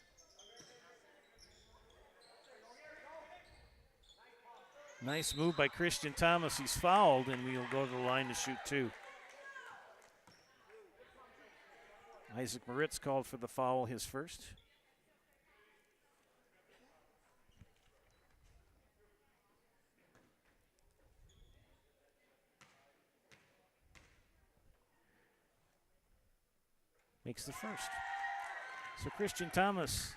Nice move by Christian Thomas. He's fouled and we'll go to the line to shoot 2. Isaac Moritz called for the foul, his first. Makes the first. So Christian Thomas,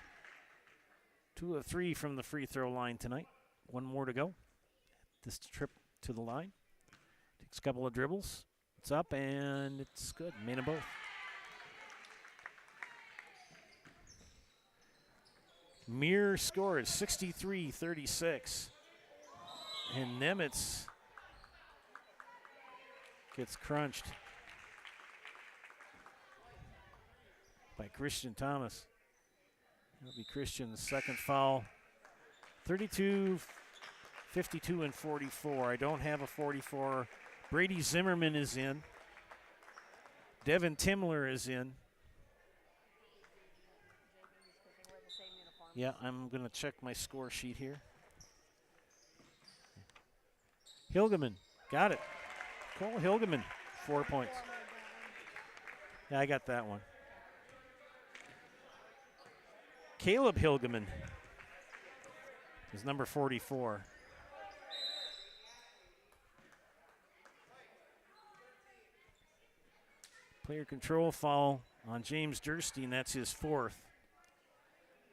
2 of 3 from the free throw line tonight. 1 more to go. This trip to the line. Takes a couple of dribbles. It's up and it's good. Made them both. Mirror score is 63-36. And Nemitz gets crunched by Christian Thomas. That'll be Christian's second foul. 32, 52, and 44. I don't have a 44. Brady Zimmerman is in. Devin Timler is in. Yeah, I'm going to check my score sheet here. Hilgeman, got it. Cole Hilgeman, 4 points. Yeah, I got that one. Caleb Hilgeman is number 44. Player control foul on James Durstein, that's his 4th.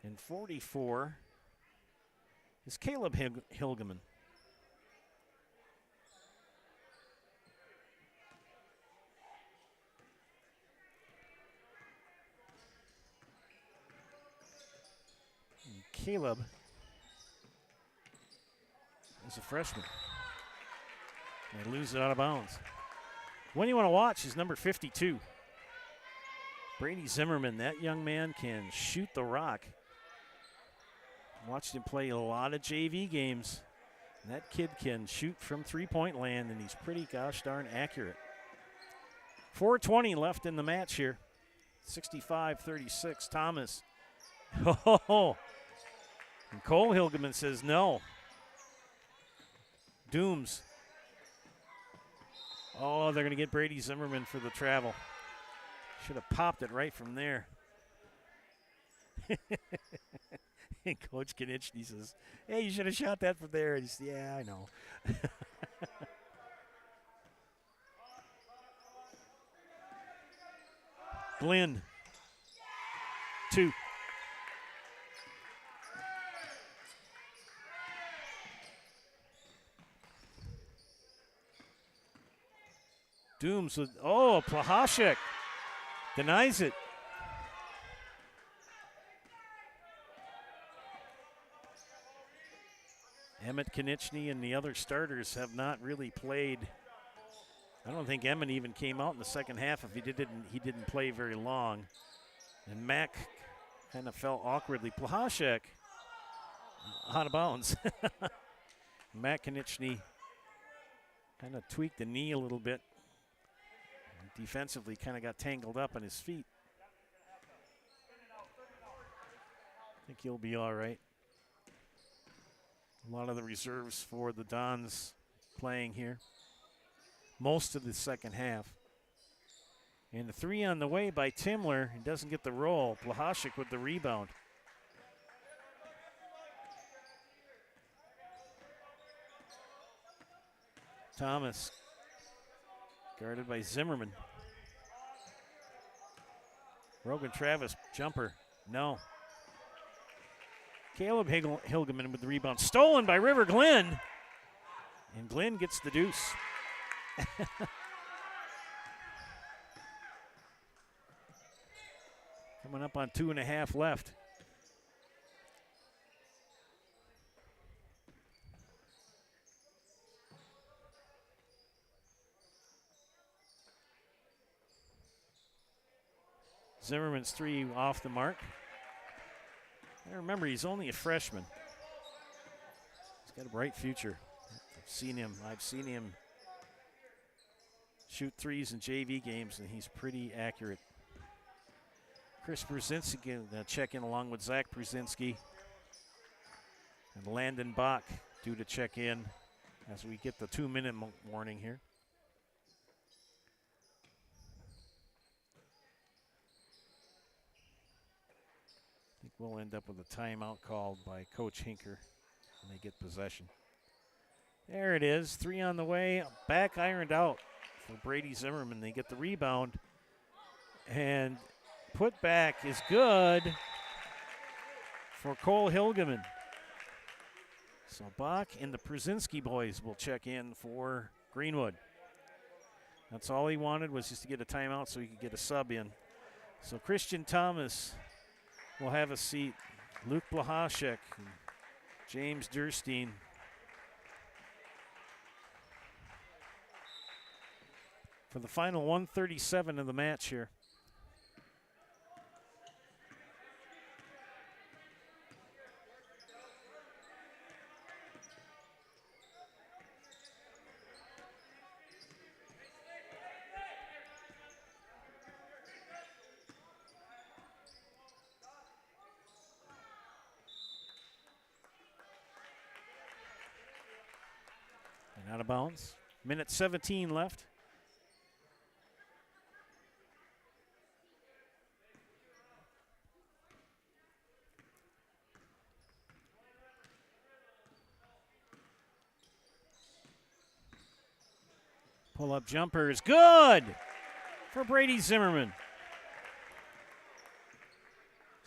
And 44 is Caleb Hilgeman. And Caleb is a freshman. They lose it out of bounds. One you want to watch is number 52. Brady Zimmerman. That young man can shoot the rock. Watched him play a lot of JV games. And that kid can shoot from three-point land, and he's pretty gosh darn accurate. 4:20 left in the match here. 65-36, Thomas. Oh, and Cole Hilgeman says no. Dooms. Oh, they're going to get Brady Zimmerman for the travel. Should have popped it right from there. And Coach Kanichny says, hey, you should have shot that from there. And he says, yeah, I know. Glenn, 2. Dooms with, Plahashek denies it. Emmett Kanichny and the other starters have not really played. I don't think Emmett even came out in the second half. If he didn't play very long. And Mack kind of fell awkwardly. Plahashek out of bounds. Matt Kanichny kind of tweaked the knee a little bit. And defensively kind of got tangled up on his feet. I think he'll be all right. A lot of the reserves for the Dons playing here. Most of the second half. And the 3 on the way by Timler. He doesn't get the roll. Plahashek with the rebound. Thomas guarded by Zimmerman. Rogan Travis, jumper. No. Caleb Hilgeman with the rebound. Stolen by River Glenn. And Glenn gets the deuce. Coming up on 2.5 left. Zimmerman's 3 off the mark. And remember, he's only a freshman. He's got a bright future. I've seen him shoot threes in JV games, and he's pretty accurate. Chris Brzezinski going to check in along with Zach Brzezinski. And Landon Bach due to check in as we get the 2-minute warning here. I think we'll end up with a timeout called by Coach Hinker when they get possession. There it is, 3 on the way, back ironed out for Brady Zimmerman. They get the rebound, and put back is good for Cole Hilgeman. So Bach and the Brzezinski boys will check in for Greenwood. That's all he wanted, was just to get a timeout so he could get a sub in. So Christian Thomas will have a seat. Luke Blahashek, James Durstein. For the final 137 of the match here. And out of bounds. Minute 17 left. Pull-up jumper is good for Brady Zimmerman.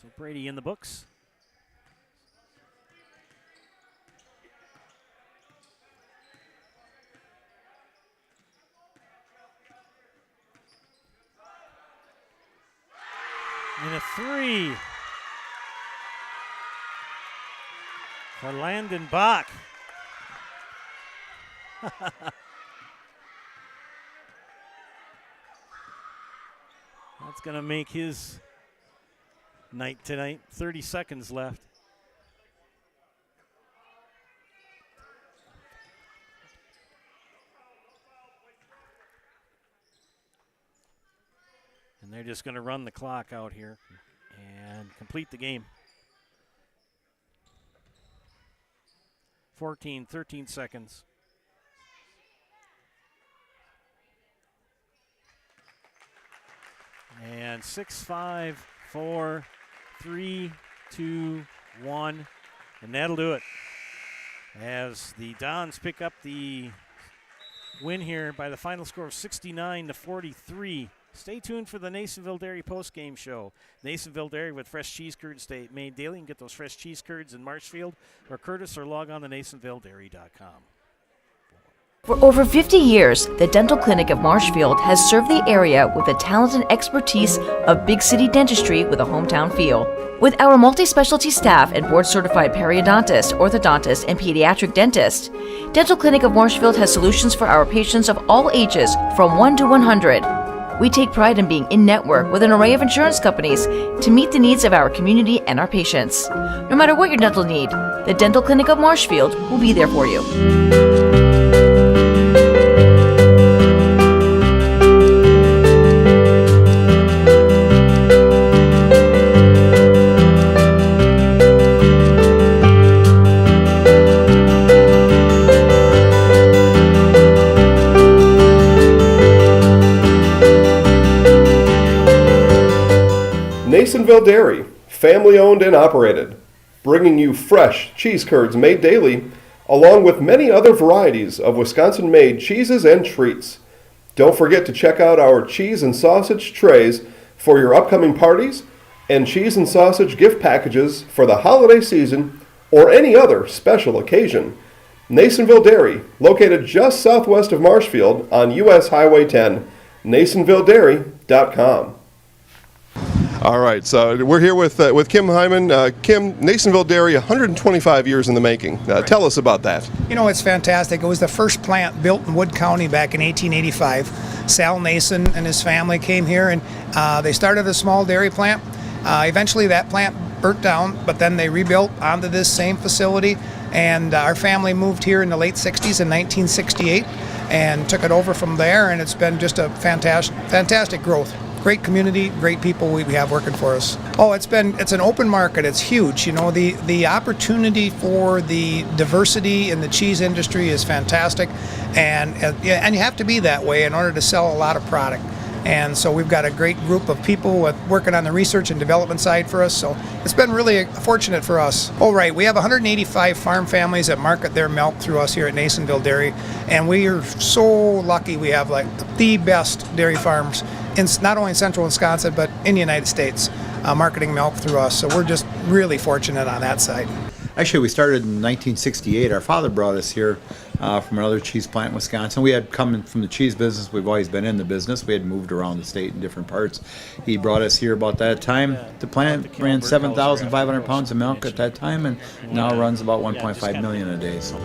So Brady in the books. And a 3 for Landon Bach. That's going to make his night tonight. 30 seconds left. And they're just going to run the clock out here and complete the game. 13 seconds. And 6-5, 4, 3, 2, 1. And that'll do it. As the Dons pick up the win here by the final score of 69-43. Stay tuned for the Nasonville Dairy post-game show. Nasonville Dairy with fresh cheese curds made daily. You can get those fresh cheese curds in Marshfield or Curtis, or log on to NasonvilleDairy.com. For over 50 years, the Dental Clinic of Marshfield has served the area with the talent and expertise of big city dentistry with a hometown feel. With our multi-specialty staff and board-certified periodontist, orthodontist, and pediatric dentist, Dental Clinic of Marshfield has solutions for our patients of all ages from 1 to 100. We take pride in being in-network with an array of insurance companies to meet the needs of our community and our patients. No matter what your dental need, the Dental Clinic of Marshfield will be there for you. Nasonville Dairy, family owned and operated, bringing you fresh cheese curds made daily, along with many other varieties of Wisconsin-made cheeses and treats. Don't forget to check out our cheese and sausage trays for your upcoming parties and cheese and sausage gift packages for the holiday season or any other special occasion. Nasonville Dairy, located just southwest of Marshfield on US Highway 10, NasonvilleDairy.com. All right, so we're here with Kim Hyman. Kim, Nasonville Dairy, 125 years in the making. Tell us about that. You know, it's fantastic. It was the first plant built in Wood County back in 1885. Sal Nason and his family came here, and they started a small dairy plant. Eventually that plant burnt down, but then they rebuilt onto this same facility, and our family moved here in the late 60s in 1968 and took it over from there, and it's been just a fantastic growth. Great community, great people we have working for us. Oh, it's an open market. It's huge. You know, the opportunity for the diversity in the cheese industry is fantastic, and you have to be that way in order to sell a lot of product. And so we've got a great group of people working on the research and development side for us. So it's been really fortunate for us. Oh, right. We have 185 farm families that market their milk through us here at Nasonville Dairy. And we are so lucky we have like the best dairy farms in not only in central Wisconsin, but in the United States, marketing milk through us. So we're just really fortunate on that side. Actually, we started in 1968. Our father brought us here from another cheese plant in Wisconsin. We had come from the cheese business. We've always been in the business. We had moved around the state in different parts. He brought us here about that time. The plant ran 7,500 pounds of milk at that time, and now runs about 1.5 million a day. So.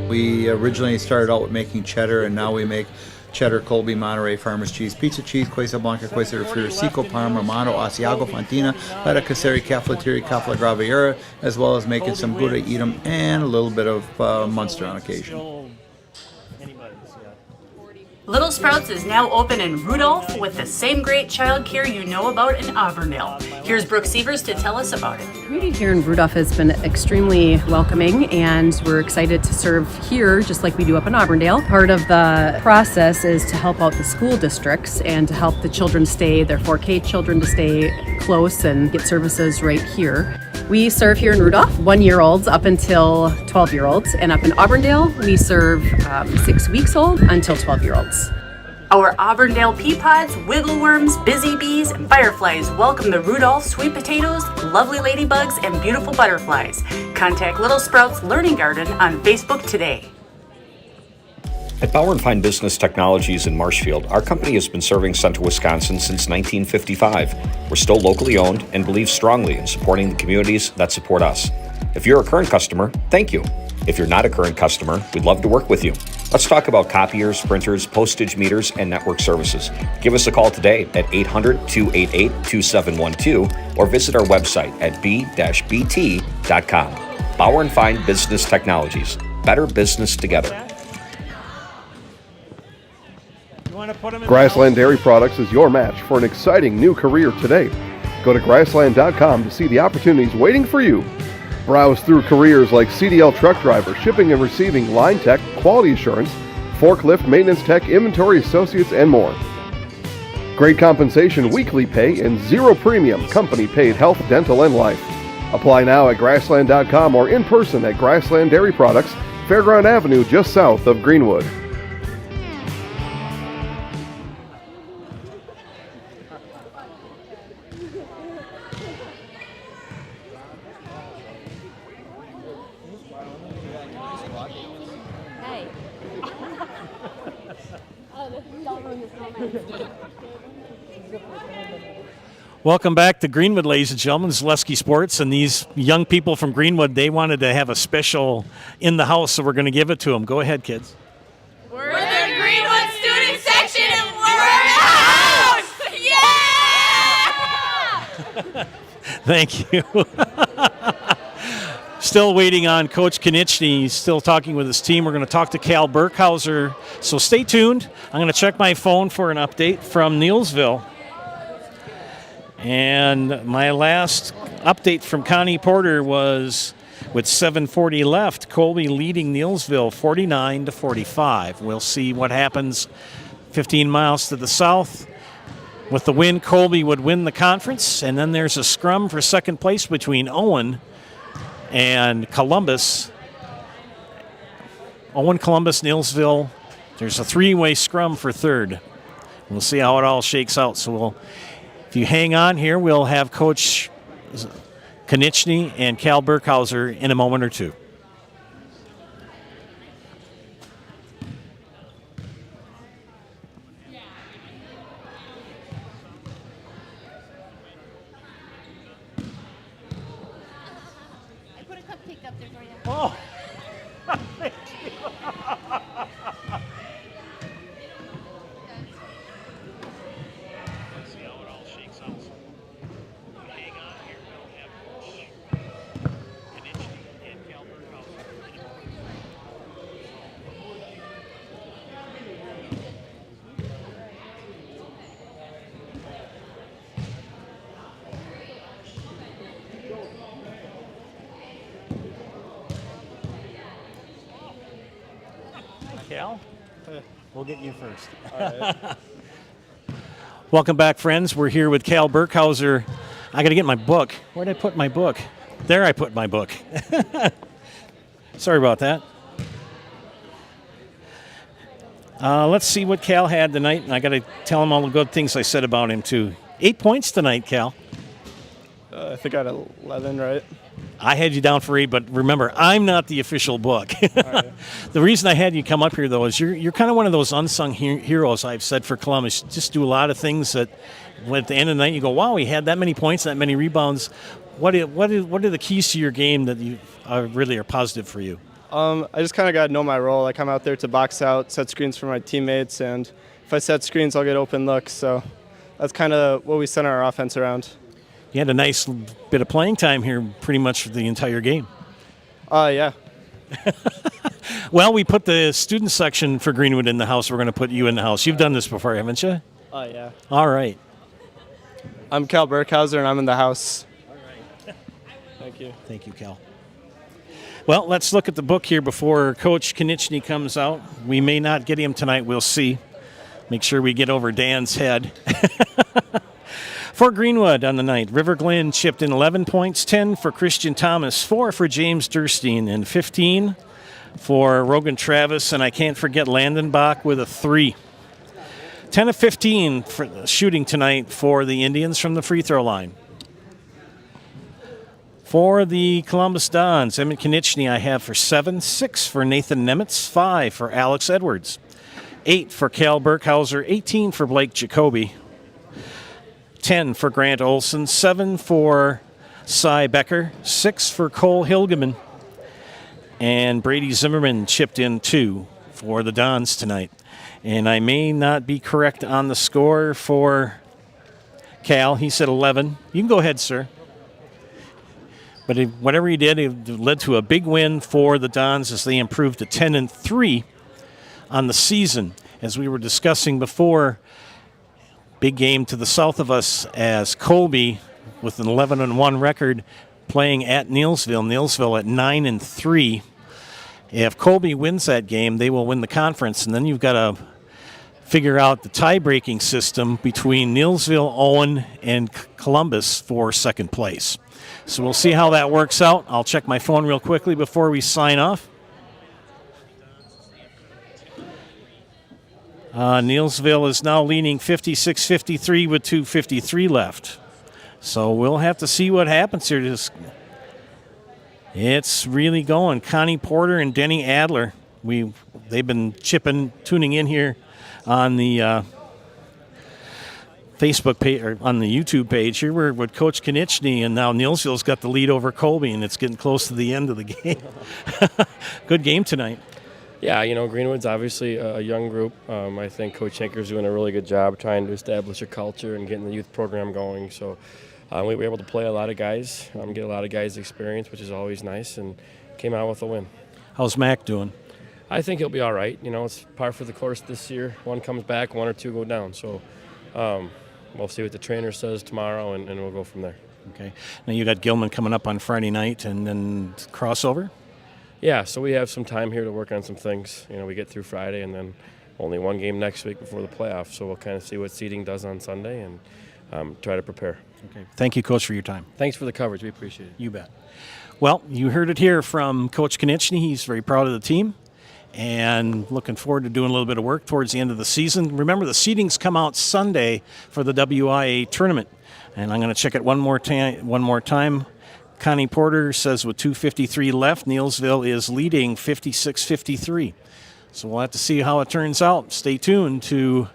We originally started out with making cheddar, and now we make cheddar, Colby, Monterey, Farmers cheese, pizza cheese, Quesa Blanca, Quesa Refrier, Seco, Parma, Romano, Asiago, Fontina, Feta Caseri, Cafetieri, Cafla Graviera, as well as making some Gouda Edam and a little bit of Munster on occasion. Little Sprouts is now open in Rudolph with the same great childcare you know about in Auburndale. Here's Brooke Sievers to tell us about it. The community here in Rudolph has been extremely welcoming, and we're excited to serve here just like we do up in Auburndale. Part of the process is to help out the school districts and to help the children stay, their 4K children, to stay close and get services right here. We serve here in Rudolph 1-year-olds up until 12-year-olds, and up in Auburndale we serve 6 weeks old until 12-year-olds. Our Auburndale pea pods, wiggle worms, busy bees, and fireflies welcome the Rudolph sweet potatoes, lovely ladybugs, and beautiful butterflies. Contact Little Sprouts Learning Garden on Facebook today. At Bauer & Fine Business Technologies in Marshfield, our company has been serving Central Wisconsin since 1955. We're still locally owned and believe strongly in supporting the communities that support us. If you're a current customer, thank you. If you're not a current customer, we'd love to work with you. Let's talk about copiers, printers, postage meters, and network services. Give us a call today at 800-288-2712 or visit our website at b-bt.com. Bauer & Fine Business Technologies. Better business together. Grassland Dairy Products is your match for an exciting new career today. Go to grassland.com to see the opportunities waiting for you. Browse through careers like CDL truck driver, shipping and receiving, line tech, quality assurance, forklift, maintenance tech, inventory associates, and more. Great compensation, weekly pay, and zero premium, company paid health, dental, and life. Apply now at grassland.com or in person at Grassland Dairy Products, Fairground Avenue, just south of Greenwood. Welcome back to Greenwood, ladies and gentlemen. Zaleski Sports, and these young people from Greenwood, they wanted to have a special in the house, so we're going to give it to them. Go ahead, kids. We're the Greenwood student section, and we're in the house! Yeah! Thank you. Still waiting on Coach Konieczny. He's still talking with his team. We're going to talk to Cal Burkhauser, so stay tuned. I'm going to check my phone for an update from Neillsville. And my last update from Connie Porter was with 7:40 left, Colby leading Neillsville 49-45. We'll see what happens 15 miles to the south. With the win, Colby would win the conference, and then there's a scrum for second place between Owen and Columbus. Owen, Columbus, Neillsville. There's a three-way scrum for third. We'll see how it all shakes out. So if you hang on here, we'll have Coach Konechny and Cal Burkhauser in a moment or two. Oh. Cal, we'll get you first. Welcome back, friends. We're here with Cal Burkhauser. I got to get my book. Where did I put my book? There I put my book. Sorry about that. Let's see what Cal had tonight, and I got to tell him all the good things I said about him, too. 8 points tonight, Cal. I think I had 11, right? I had you down for 8, but remember, I'm not the official book. Right. The reason I had you come up here, though, is you're kind of one of those unsung heroes I've said for Columbus. You just do a lot of things that, at the end of the night, you go, wow, he had that many points, that many rebounds. What are the keys to your game that you really are positive for you? I just kind of got to know my role. I come out there to box out, set screens for my teammates, and if I set screens, I'll get open looks. So that's kind of what we center our offense around. You had a nice bit of playing time here pretty much for the entire game. Yeah. Well, we put the student section for Greenwood in the house. We're going to put you in the house. You've done this before, haven't you? Yeah. All right. I'm Cal Burkhauser, and I'm in the house. All right. Thank you. Thank you, Cal. Well, let's look at the book here before Coach Konechny comes out. We may not get him tonight. We'll see. Make sure we get over Dan's head. For Greenwood on the night, River Glen chipped in 11 points, 10 for Christian Thomas, 4 for James Durstein, and 15 for Rogan Travis, and I can't forget Landon Bach with a 3. 10 of 15 for shooting tonight for the Indians from the free throw line. For the Columbus Dons, Emmett Konechny I have for 7, 6 for Nathan Nemitz, 5 for Alex Edwards, 8 for Cal Burkhauser, 18 for Blake Jacoby, 10 for Grant Olson, 7 for Cy Becker, 6 for Cole Hilgeman, and Brady Zimmerman chipped in 2 for the Dons tonight. And I may not be correct on the score for Cal. He said 11. You can go ahead, sir. But whatever he did, it led to a big win for the Dons as they improved to 10-3 on the season. As we were discussing before, big game to the south of us as Colby, with an 11-1 record, playing at Neillsville. Neillsville at 9-3. If Colby wins that game, they will win the conference, and then you've got to figure out the tie-breaking system between Neillsville, Owen, and Columbus for second place. So we'll see how that works out. I'll check my phone real quickly before we sign off. Neillsville is now leaning 56-53 with 2:53 left. So we'll have to see what happens here. It's really going. Connie Porter and Denny Adler, they've been tuning in here on the Facebook page or on the YouTube page. Here we're with Coach Konechny, and now Neillsville's got the lead over Colby, and it's getting close to the end of the game. Good game tonight. Yeah, Greenwood's obviously a young group. I think Coach Henker's doing a really good job trying to establish a culture and getting the youth program going. So we were able to play a lot of guys, get a lot of guys' experience, which is always nice, and came out with a win. How's Mac doing? I think he'll be all right. It's par for the course this year. One comes back, 1 or 2 go down. So we'll see what the trainer says tomorrow, and we'll go from there. Okay. Now you got Gilman coming up on Friday night, and then crossover? Yeah, so we have some time here to work on some things. We get through Friday, and then only one game next week before the playoffs. So we'll kind of see what seeding does on Sunday and try to prepare. Okay. Thank you, Coach, for your time. Thanks for the coverage. We appreciate it. You bet. Well, you heard it here from Coach Konechny. He's very proud of the team and looking forward to doing a little bit of work towards the end of the season. Remember, the seedings come out Sunday for the WIAA tournament. And I'm going to check it one more time. Connie Porter says with 2:53 left, Neilsville is leading 56-53. So we'll have to see how it turns out. Stay tuned to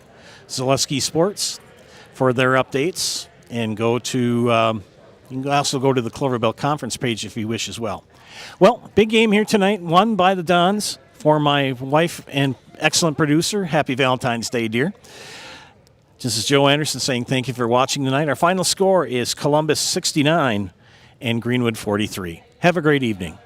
Zaleski Sports for their updates, and go to you can also go to the Clover Belt Conference page if you wish as well. Well, big game here tonight, won by the Dons. For my wife and excellent producer, happy Valentine's Day, dear. This is Joe Anderson saying thank you for watching tonight. Our final score is Columbus 69 and Greenwood 43. Have a great evening.